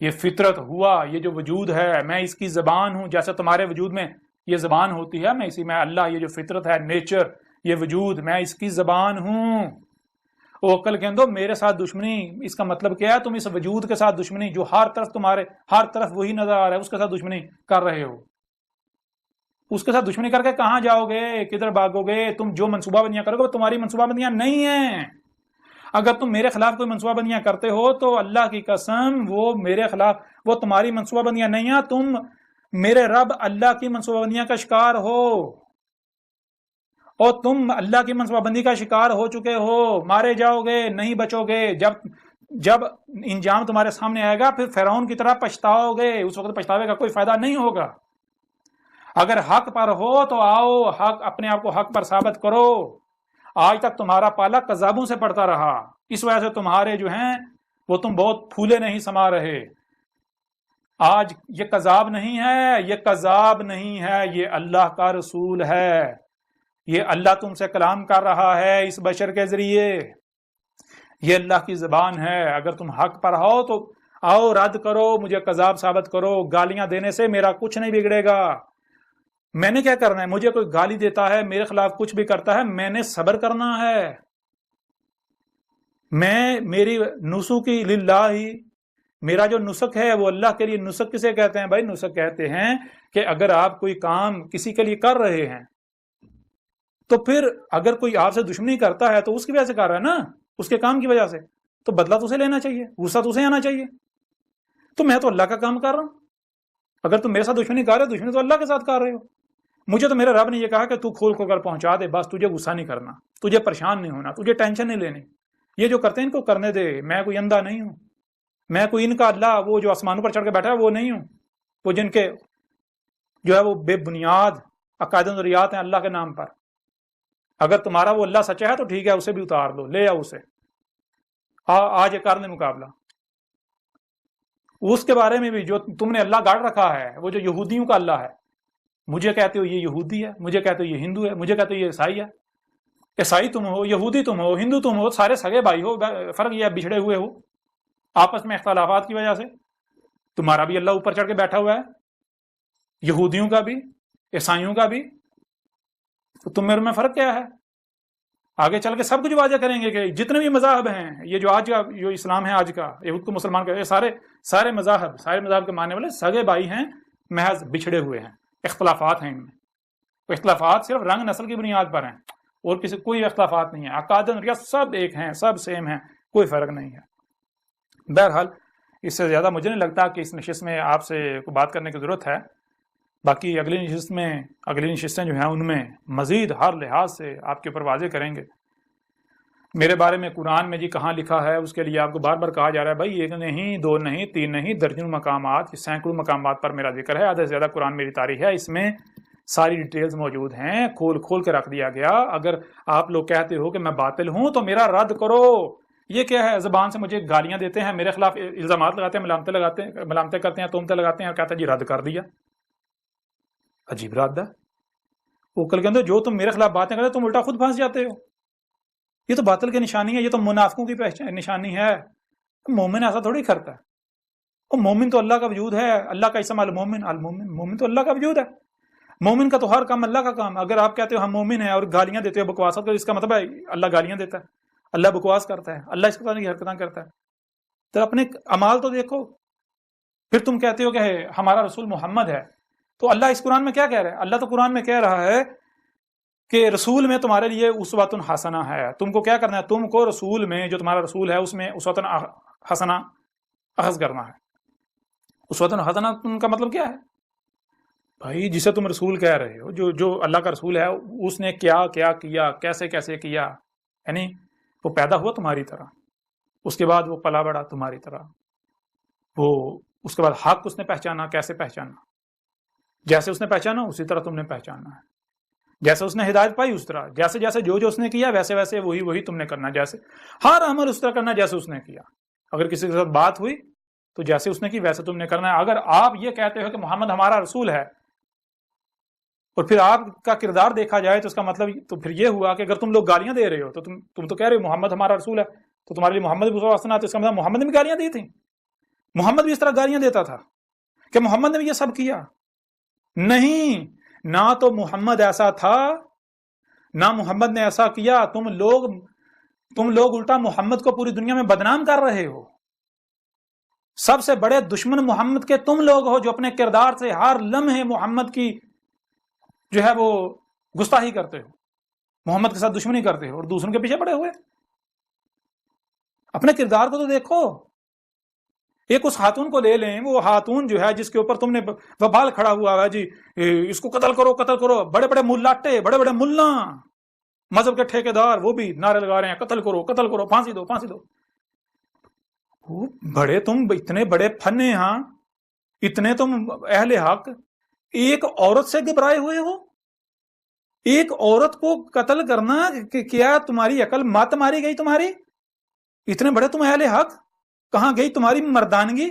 یہ فطرت ہوا، یہ جو وجود ہے میں اس کی زبان ہوں. جیسے تمہارے وجود میں یہ زبان ہوتی ہے، میں اللہ، یہ جو فطرت ہے، نیچر، یہ وجود، میں اس کی زبان ہوں. وہ عقل کے اندر میرے ساتھ دشمنی، اس کا مطلب کیا ہے؟ تم اس وجود کے ساتھ دشمنی جو ہر طرف وہی نظر آ رہا ہے، اس کے ساتھ دشمنی کر رہے ہو. اس کے ساتھ دشمنی کر کے کہاں جاؤ گے؟ کدھر بھاگو گے؟ تم جو منصوبہ بندیاں کرو گے وہ تمہاری منصوبہ بندیاں نہیں ہیں. اگر تم میرے خلاف کوئی منصوبہ بندیاں کرتے ہو تو اللہ کی قسم وہ میرے خلاف، وہ تمہاری منصوبہ بندیاں نہیں ہیں. تم میرے رب اللہ کی منصوبہ بندیاں کا شکار ہو، اور تم اللہ کی منصوبہ بندی کا شکار ہو چکے ہو. مارے جاؤ گے، نہیں بچو گے. جب انجام تمہارے سامنے آئے گا پھر فرعون کی طرح پچھتاؤ گے. اس وقت پچھتاوے کا کوئی فائدہ نہیں ہوگا. اگر حق پر ہو تو آؤ، اپنے آپ کو حق پر ثابت کرو. آج تک تمہارا پالا کذابوں سے پڑتا رہا، اس وجہ سے تمہارے جو ہیں وہ تم بہت پھولے نہیں سما رہے. آج یہ کذاب نہیں ہے، یہ کذاب نہیں ہے، یہ اللہ کا رسول ہے. یہ اللہ تم سے کلام کر رہا ہے اس بشر کے ذریعے. یہ اللہ کی زبان ہے. اگر تم حق پر ہو تو آؤ رد کرو، مجھے کذاب ثابت کرو. گالیاں دینے سے میرا کچھ نہیں بگڑے گا. میں نے کیا کرنا ہے؟ مجھے کوئی گالی دیتا ہے، میرے خلاف کچھ بھی کرتا ہے، میں نے صبر کرنا ہے. میری نسخی للہ، میرا جو نسخ ہے وہ اللہ کے لیے. نسخ کسے کہتے ہیں بھائی؟ نسخ کہتے ہیں کہ اگر آپ کوئی کام کسی کے لیے کر رہے ہیں تو پھر اگر کوئی آپ سے دشمنی کرتا ہے تو اس کی وجہ سے کر رہا ہے نا، اس کے کام کی وجہ سے، تو بدلہ تو اسے لینا چاہیے، غصہ تو اسے آنا چاہیے. تو میں تو اللہ کا کام کر رہا ہوں. اگر تم میرے ساتھ دشمنی کر رہے ہو، دشمنی تو اللہ کے ساتھ کر رہے ہو. مجھے تو میرے رب نے یہ کہا کہ تو کھول کھول کر پہنچا دے، بس تجھے غصہ نہیں کرنا، تجھے پریشان نہیں ہونا، تجھے ٹینشن نہیں لینی. یہ جو کرتے ہیں ان کو کرنے دے. میں کوئی اندھا نہیں ہوں، میں کوئی ان کا اللہ وہ جو آسمانوں پر چڑھ کے بیٹھا ہے وہ نہیں ہوں، وہ جن کے جو ہے وہ بے بنیاد عقائد و نظریات ہیں اللہ کے نام پر. اگر تمہارا وہ اللہ سچا ہے تو ٹھیک ہے، اسے بھی اتار لو، لے آؤ اسے، آج یہ کر لیں مقابلہ. اس کے بارے میں بھی جو تم نے اللہ گاڑ رکھا ہے، وہ جو یہودیوں کا اللہ ہے، مجھے کہتے ہو یہ یہودی ہے، مجھے کہتے ہو یہ ہندو ہے، مجھے کہتے ہو یہ عیسائی ہے. عیسائی تم ہو، یہودی تم ہو، ہندو تم ہو، سارے سگے بھائی ہو. فرق یہ ہے بچھڑے ہوئے ہو آپس میں اختلافات کی وجہ سے. تمہارا بھی اللہ اوپر چڑھ کے بیٹھا ہوا ہے، یہودیوں کا بھی، عیسائیوں کا بھی. تو تم میرے میں فرق کیا ہے؟ آگے چل کے سب کچھ واضح کریں گے کہ جتنے بھی مذاہب ہیں، یہ جو آج کا جو اسلام ہے آج کا، یہود کو مسلمان کہتے ہیں، سارے مذاہب کے ماننے والے سگے بھائی ہیں، محض بچھڑے ہوئے ہیں. اختلافات ہیں ان میں. اختلافات صرف رنگ نسل کی بنیاد پر ہیں اور کوئی اختلافات نہیں ہے. عقائد نظریات سب ایک ہیں، سب سیم ہیں، کوئی فرق نہیں ہے. بہرحال اس سے زیادہ مجھے نہیں لگتا کہ اس نشست میں آپ سے بات کرنے کی ضرورت ہے. باقی اگلی نشستیں جو ہیں ان میں مزید ہر لحاظ سے آپ کے اوپر واضح کریں گے. میرے بارے میں قرآن میں جی کہاں لکھا ہے، اس کے لیے آپ کو بار بار کہا جا رہا ہے بھائی ایک نہیں، دو نہیں، تین نہیں، درجنوں مقامات، سینکڑوں مقامات پر میرا ذکر ہے. آدھے سے زیادہ قرآن میری تاریخ ہے، اس میں ساری ڈیٹیلز موجود ہیں، کھول کے رکھ دیا گیا. اگر آپ لوگ کہتے ہو کہ میں باطل ہوں تو میرا رد کرو. یہ کیا ہے؟ زبان سے مجھے گالیاں دیتے ہیں، میرے خلاف الزامات لگاتے ہیں، ملامتیں کرتے ہیں، تہمتیں لگاتے ہیں اور کہتے ہیں جی رد کر دیا. عجیب رد ہے. وہ کل کے اندر جو تم میرے خلاف باتیں کرتے تم الٹا خود پھنس جاتے ہو. یہ تو باطل کی نشانی ہے، یہ تو منافقوں کی نشانی ہے. مومن ایسا تھوڑی کرتا ہے. وہ مومن تو اللہ کا وجود ہے. اللہ کا اسم المومن، مومن تو اللہ کا وجود ہے. مومن کا تو ہر کام اللہ کا کام. اگر آپ کہتے ہو ہم مومن ہیں اور گالیاں دیتے ہو، بکواسات کرتے، اس کا مطلب ہے اللہ گالیاں دیتا ہے، اللہ بکواس کرتا ہے، اللہ اس طرح کی حرکتیں کرتا ہے. تو اپنے اعمال تو دیکھو. پھر تم کہتے ہو کہ ہمارا رسول محمد ہے، تو اللہ اس قرآن میں کیا کہہ رہا ہے؟ اللہ تو قرآن میں کہہ رہا ہے کہ رسول میں تمہارے لیے اسوۃ حسنہ ہے. تم کو کیا کرنا ہے؟ تم کو رسول میں، جو تمہارا رسول ہے اس میں اسوۃ حسنہ اخذ کرنا ہے. اسوۃ حسنہ کا مطلب کیا ہے بھائی؟ جسے تم رسول کہہ رہے ہو، جو اللہ کا رسول ہے، اس نے کیا کیا، کیسے کیا. یعنی وہ پیدا ہوا تمہاری طرح، اس کے بعد وہ پلا بڑا تمہاری طرح، وہ اس کے بعد حق اس نے پہچانا. کیسے پہچانا؟ جیسے اس نے پہچانا اسی طرح تم نے پہچاننا ہے. جیسے اس نے ہدایت پائی اس طرح، جیسے جو اس نے کیا ویسے وہی تم نے کرنا. جیسے ہر عمل اس طرح کرنا جیسے اس نے کیا. اگر کسی کے ساتھ بات ہوئی تو جیسے اس نے کی ویسے تم نے کرنا ہے. اگر آپ یہ کہتے ہو کہ محمد ہمارا رسول ہے اور پھر آپ کا کردار دیکھا جائے تو اس کا مطلب تو پھر یہ ہوا کہ اگر تم لوگ گالیاں دے رہے ہو تو تم تو کہہ رہے ہو محمد ہمارا رسول ہے، تو تمہارے لیے محمد بھی تو اس کا مطلب محمد نے بھی گالیاں دی تھیں. محمد بھی اس طرح گالیاں دیتا تھا کہ محمد نے بھی یہ سب کیا؟ نہیں، نہ تو محمد ایسا تھا، نہ محمد نے ایسا کیا. تم لوگ الٹا محمد کو پوری دنیا میں بدنام کر رہے ہو. سب سے بڑے دشمن محمد کے تم لوگ ہو، جو اپنے کردار سے ہر لمحے محمد کی جو ہے وہ گستاخی کرتے ہو، محمد کے ساتھ دشمنی کرتے ہو اور دوسروں کے پیچھے پڑے ہوئے. اپنے کردار کو تو دیکھو. ایک اس خاتون کو لے لیں، وہ خاتون جو ہے جس کے اوپر تم نے وبال کھڑا ہوا ہے جی اس کو قتل کرو. بڑے بڑے ملاٹے، بڑے بڑے ملا، مذہب کے ٹھیکیدار، وہ بھی نعرے لگا رہے ہیں قتل کرو، پھانسی دو. بڑے تم اتنے بڑے فنے، ہاں اتنے تم اہل حق، ایک عورت سے گھبرائے ہوئے ہو. ایک عورت کو قتل کرنا کیا تمہاری عقل مات ماری گئی تمہاری؟ اتنے بڑے تم اہل حق. کہاں گئی تمہاری مردانگی؟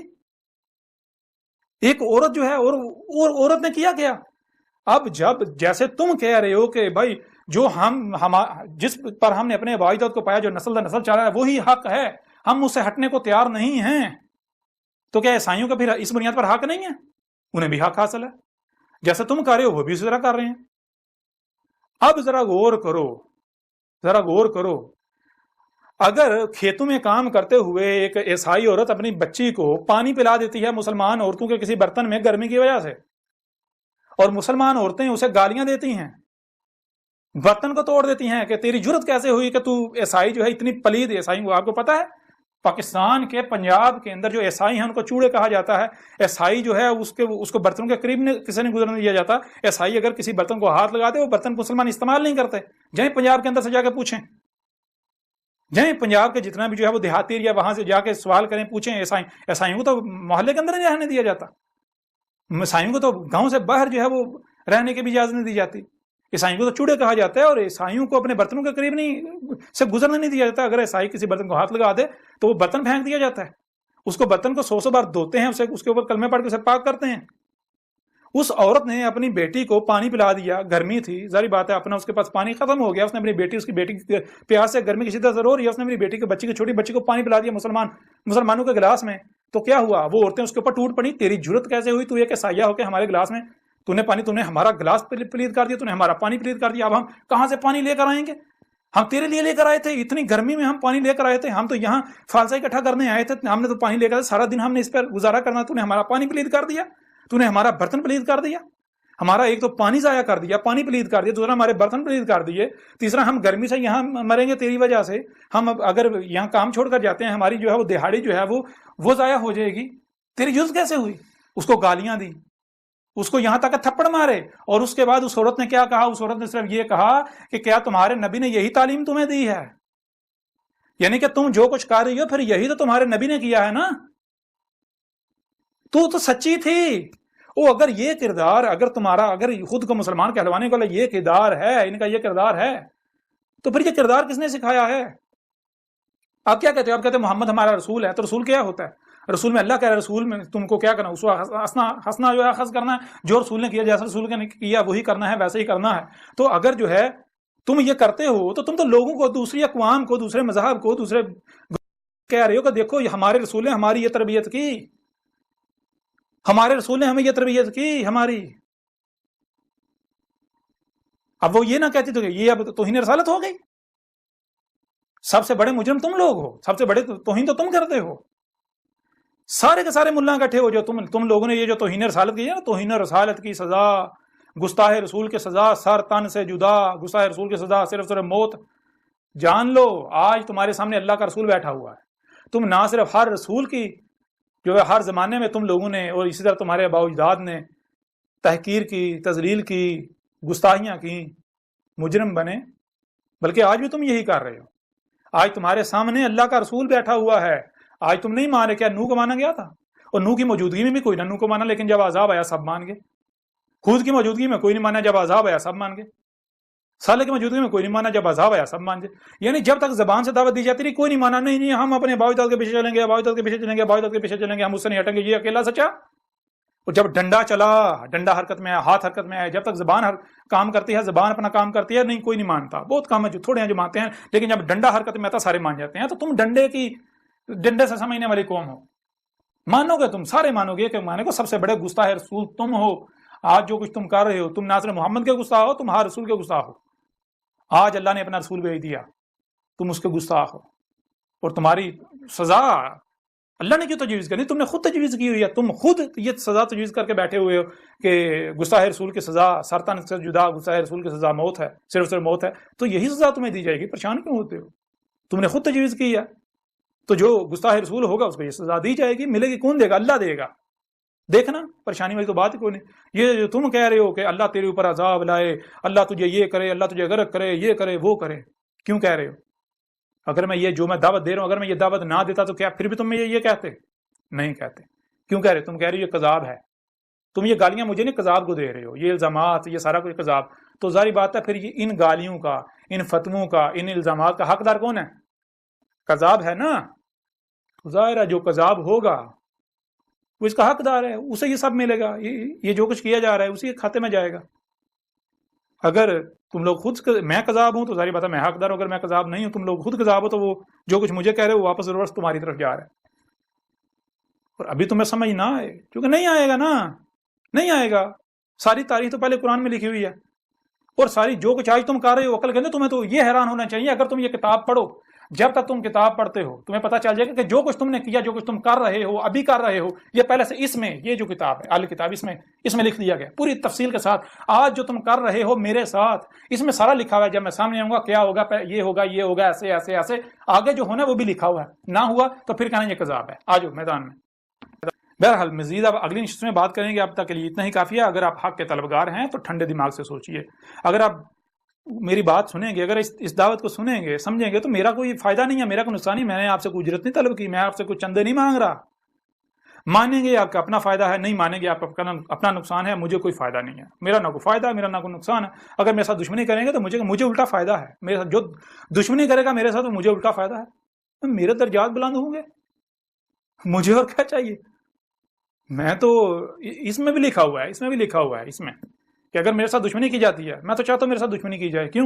ایک عورت جو ہے اور عورت نے کیا کیا؟ اب جب جیسے تم کہہ رہے ہو کہ بھائی جو جس پر ہم نے اپنے باعزت کو پایا، جو نسل در نسل چلا ہے وہی حق ہے، ہم اس سے ہٹنے کو تیار نہیں ہیں، تو کیا عیسائیوں کا پھر اس بنیاد پر حق نہیں ہے؟ انہیں بھی حق حاصل ہے، جیسے تم کر رہے ہو وہ بھی اسی طرح کر رہے ہیں۔ اب ذرا غور کرو، اگر کھیتوں میں کام کرتے ہوئے ایک عیسائی عورت اپنی بچی کو پانی پلا دیتی ہے مسلمان عورتوں کے کسی برتن میں گرمی کی وجہ سے، اور مسلمان عورتیں اسے گالیاں دیتی ہیں، برتن کو توڑ دیتی ہیں کہ تیری جرت کیسے ہوئی کہ تو عیسائی جو ہے اتنی پلید عیسائی، وہ آپ کو پتا ہے پاکستان کے پنجاب کے اندر جو عیسائی ہیں ان کو چوڑے کہا جاتا ہے، عیسائی جو ہے اس کو برتنوں کے قریب کسی نے گزرنے دیا جاتا، عیسائی اگر کسی برتن کو ہاتھ لگا دے وہ برتن مسلمان استعمال نہیں کرتے، جائیں پنجاب کے اندر سے جا کے پوچھیں، جائیں پنجاب کے جتنا بھی جو ہے وہ دیہاتی ایریا وہاں سے جا کے سوال کریں، پوچھیں، عیسائیوں کو تو محلے کے اندر نہیں رہنے دیا جاتا، عیسائیوں کو تو گاؤں سے باہر جو ہے وہ رہنے کی بھی اجازت نہیں دی جاتی، عیسائیوں کو تو چوڑے کہا جاتا ہے، اور عیسائیوں کو اپنے برتنوں کے قریب سے گزرنے نہیں دیا جاتا، اگر عیسائی کسی برتن کو ہاتھ لگا دے تو وہ برتن پھینک دیا جاتا ہے، اس کو برتن کو 100 بار دھوتے ہیں، اس کے اوپر کلمے پڑھ کے اسے پاک کرتے ہیں۔ اس عورت نے اپنی بیٹی کو پانی پلا دیا، گرمی تھی، ظاہر بات ہے اپنا اس کے پاس پانی ختم ہو گیا، اس نے اپنی بیٹی، اس کی بیٹی پیاس سے گرمی کی شدت سے رو رہی ہے، اس نے اپنی بیٹی کی چھوٹی بچی کو پانی پلا دیا مسلمانوں کے گلاس میں، تو کیا ہوا؟ وہ عورتیں اس کے اوپر ٹوٹ پڑی، تیری جرت کیسے ہوئی، تو ایک عیسائیہ ہو کے ہمارے گلاس میں تو نے ہمارا گلاس پلید کر دیا، تو نے ہمارا پانی پلید کر دیا، اب ہم کہاں سے پانی لے کر آئیں گے؟ ہم تیرے لیے لے کر آئے تھے، اتنی گرمی میں ہم پانی لے کر آئے تھے، ہم تو یہاں فالسہ اکٹھا کرنے آئے تھے، ہم نے تو پانی لے کر سارا دن ہم نے اس پر گزارا کرنا، تو نے ہمارا پانی پلید کر دیا، تو نے ہمارا برتن پلید کر دیا، ہمارا ایک تو پانی ضائع کر دیا، پانی پلید کر دیا، دوسرا ہمارے برتن پلید کر دیے، تیسرا ہم گرمی سے یہاں مریں گے تیری وجہ سے، ہم اگر یہاں کام چھوڑ کر جاتے ہیں ہماری جو ہے وہ دہاڑی جو ہے وہ ضائع ہو جائے گی، تیری جز کیسے ہوئی؟ اس کو گالیاں دی، اس کو یہاں تک تھپڑ مارے، اور اس کے بعد اس عورت نے کیا کہا؟ اس عورت نے صرف یہ کہا کہ کیا تمہارے نبی نے یہی تعلیم تمہیں دی ہے؟ یعنی کہ تم جو کچھ کر رہی ہو پھر یہی تو تمہارے نبی نے کیا ہے نا، تو سچی تھی۔ وہ اگر یہ کردار اگر خود کو مسلمان کہلوانے کو یہ کردار ہے، ان کا یہ کردار ہے، تو پھر یہ کردار کس نے سکھایا ہے؟ آپ کیا کہتے ہو؟ آپ کہتے ہیں محمد ہمارا رسول ہے، تو رسول کیا ہوتا ہے؟ رسول میں اللہ کہہ رہا ہے رسول میں تم کو کیا کرنا، اس کو ہنسنا جو ہے خز کرنا ہے، جو رسول نے کیا جیسا رسول نے کیا وہی کرنا ہے، ویسے ہی کرنا ہے۔ تو اگر جو ہے تم یہ کرتے ہو تو تم تو لوگوں کو، دوسری اقوام کو، دوسرے مذہب کو، دوسرے کہہ رہے ہو کہ دیکھو ہمارے رسول نے ہماری یہ تربیت کی، ہمارے رسول نے ہمیں یہ تربیت کی ہماری۔ اب وہ یہ نہ کہتے تو یہ اب توہین رسالت ہو گئی، سب سے بڑے مجرم تم لوگ ہو، سب سے بڑے توہین تو تم کرتے ہو، سارے کے سارے ملا اکٹھے ہو جو تم لوگوں نے یہ جو توہین رسالت کی ہے نا، توہین رسالت کی سزا، گستاخ رسول کی سزا سر تن سے جدا، گستاخ رسول کی سزا صرف موت۔ جان لو آج تمہارے سامنے اللہ کا رسول بیٹھا ہوا ہے، تم نہ صرف ہر رسول کی جو ہے ہر زمانے میں تم لوگوں نے اور اسی طرح تمہارے آباء و اجداد نے تحقیر کی، تذلیل کی، گستاخیاں کی، مجرم بنے، بلکہ آج بھی تم یہی کر رہے ہو۔ آج تمہارے سامنے اللہ کا رسول بیٹھا ہوا ہے، آج تم نہیں مان رہے۔ کیا نوح کو مانا گیا تھا؟ اور نوح کی موجودگی میں بھی کوئی نہ نوح کو مانا، لیکن جب عذاب آیا سب مان گئے۔ ہود کی موجودگی میں کوئی نہیں مانا، جب عذاب آیا سب مان گئے۔ صالح کی موجودگی میں کوئی نہیں مانا، جب عذاب آیا سب مان گئے۔ یعنی جب تک زبان سے دعوت دی جاتی رہی کوئی نہیں مانا، نہیں ہم اپنے آباء و اجداد کے پیچھے چلیں گے، آباء و اجداد کے پیچھے چلیں گے، آباء و اجداد کے پیچھے چلیں گے، ہم اس سے نہیں ہٹیں گے، یہ اکیلا سچا۔ اور جب ڈنڈا چلا، ڈنڈا حرکت میں آیا، ہاتھ حرکت میں آیا، جب تک زبان کام کرتی ہے، زبان اپنا کام کرتی ہے، نہیں کوئی نہیں مانتا، بہت کم ہے جو تھوڑے ہیں جو مانتے ہیں، لیکن جب ڈنڈا حرکت میں آتا سارے مان جاتے ہیں۔ تو تم ڈنڈے سے سمجھنے والی قوم ہو، مانو گے، تم سارے مانو گے کہ مانے کو سب سے بڑے گستاخ رسول تم ہو۔ آج جو کچھ تم کر رہے ہو، تم نہ صرف محمد کے گستاخ ہو، تم ہر رسول کے گستاخ ہو۔ آج اللہ نے اپنا رسول بھیج دیا، تم اس کے گستاخ ہو، اور تمہاری سزا اللہ نے کیوں تجویز کرنی؟ تم نے خود تجویز کی ہوئی ہے، تم خود یہ سزا تجویز کر کے بیٹھے ہوئے ہو کہ گستاخ رسول کی سزا سرطان سے جدا، گستاخ رسول کی سزا موت ہے، صرف موت ہے، تو یہی سزا تمہیں دی جائے گی، پریشان کیوں ہوتے ہو؟ تم نے خود تجویز کی ہے، تو جو گستاخ رسول ہوگا اس کو یہ سزا دی جائے گی، ملے گی، کون دے گا؟ اللہ دے گا۔ دیکھنا پریشانی والی تو بات ہی کوئی نہیں۔ یہ جو تم کہہ رہے ہو کہ اللہ تیرے اوپر عذاب لائے، اللہ تجھے یہ کرے، اللہ تجھے غرق کرے، یہ کرے وہ کرے، کیوں کہہ رہے ہو؟ اگر میں یہ جو میں دعوت دے رہا ہوں، اگر میں یہ دعوت نہ دیتا تو کیا پھر بھی تم یہ کہتے؟ نہیں کہتے۔ کیوں کہہ رہے؟ تم کہہ رہے ہو یہ کذاب ہے، تم یہ گالیاں مجھے نہیں، کذاب کو دے رہے ہو، یہ الزامات، یہ سارا کچھ کذاب۔ تو ظاہر بات ہے پھر یہ ان گالیوں کا، ان فتووں کا، ان الزامات کا حقدار کون ہے؟ کذاب ہے نا۔ ظاہر ہے جو کذاب ہوگا وہ اس کا حقدار ہے، اسے یہ سب ملے گا، یہ جو کچھ کیا جا رہا ہے اسی کے کھاتے میں جائے گا۔ اگر تم لوگ خود میں کذاب ہوں تو ظاہر بات ہے میں حقدار ہوں، اگر میں کذاب نہیں ہوں تم لوگ خود کذاب ہو تو وہ جو کچھ مجھے کہہ رہے ہو وہ واپس ریورس تمہاری طرف جا رہا ہے۔ اور ابھی تمہیں سمجھ نہ آئے کیونکہ نہیں آئے گا نا، نہیں آئے گا۔ ساری تاریخ تو پہلے قرآن میں لکھی ہوئی ہے، اور ساری جو کچھ آج تم کر رہے ہو عقل کے اندر، تمہیں تو یہ حیران ہونا چاہیے اگر تم یہ کتاب پڑھو، جب تک تم کتاب پڑھتے ہو تمہیں پتہ چل جائے گا کہ جو کچھ تم نے کیا، جو کچھ تم کر رہے ہو، ابھی کر رہے ہو، یہ پہلے سے اس میں، یہ جو کتاب ہے کتاب اس میں لکھ دیا گیا پوری تفصیل کے ساتھ۔ آج جو تم کر رہے ہو میرے ساتھ اس میں سارا لکھا ہوا ہے، جب میں سامنے آؤں گا کیا ہوگا، یہ ہوگا ایسے ایسے ایسے، آگے جو ہونا ہے وہ بھی لکھا ہوا ہے، نہ ہوا تو پھر کہنا یہ کذاب ہے۔ آجو میدان میں۔ بہرحال مزید اب اگلی نشست میں بات کریں گے، اب تک کے لیے اتنا ہی کافی ہے۔ اگر آپ حق کے طلبگار ہیں تو ٹھنڈے دماغ سے سوچئے، اگر آپ میری بات سنیں گے، اگر اس دعوت کو سنیں گے سمجھیں گے تو میرا کوئی فائدہ نہیں ہے، میرا کوئی نقصان نہیں، میں نے آپ سے کوئی اجرت نہیں طلب کی، میں آپ سے کوئی چندے نہیں مانگ رہا۔ مانیں گے آپ کا اپنا فائدہ ہے، نہیں مانیں گے آپ کا اپنا نقصان ہے، مجھے کوئی فائدہ نہیں ہے، میرا نہ کوئی فائدہ ہے، میرا نہ کوئی نقصان ہے۔ اگر میرے ساتھ دشمنی کریں گے تو مجھے الٹا فائدہ ہے، میرے ساتھ جو دشمنی کرے گا میرے ساتھ تو مجھے الٹا فائدہ ہے، میرے درجات بلند ہوں گے، مجھے اور کیا چاہیے۔ میں تو اس میں بھی لکھا ہوا ہے اس میں کہ اگر میرے ساتھ دشمنی کی جاتی ہے، میں تو چاہتا ہوں میرے ساتھ دشمنی کی جائے، کیوں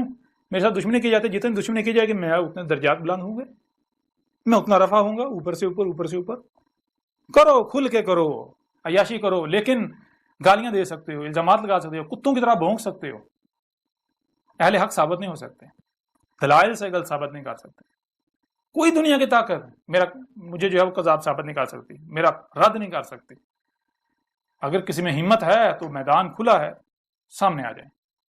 میرے ساتھ دشمنی کی جاتی ہے، جتنی دشمنی کی جائے گی میں اتنے درجات بلند ہوں گے، میں اتنا رفع ہوں گا، اوپر سے اوپر کرو، کھل کے کرو، عیاشی کرو، لیکن گالیاں دے سکتے ہو، الزامات لگا سکتے ہو، کتوں کی طرح بھونک سکتے ہو، اہل حق ثابت نہیں ہو سکتے، دلائل سے غلط ثابت نہیں کر سکتے، کوئی دنیا کی طاقت مجھے جو ہے وہ کذاب ثابت نہیں کر سکتی، میرا رد نہیں کر سکتی۔ اگر کسی میں ہمت ہے تو میدان کھلا ہے، سامنے آ جائیں۔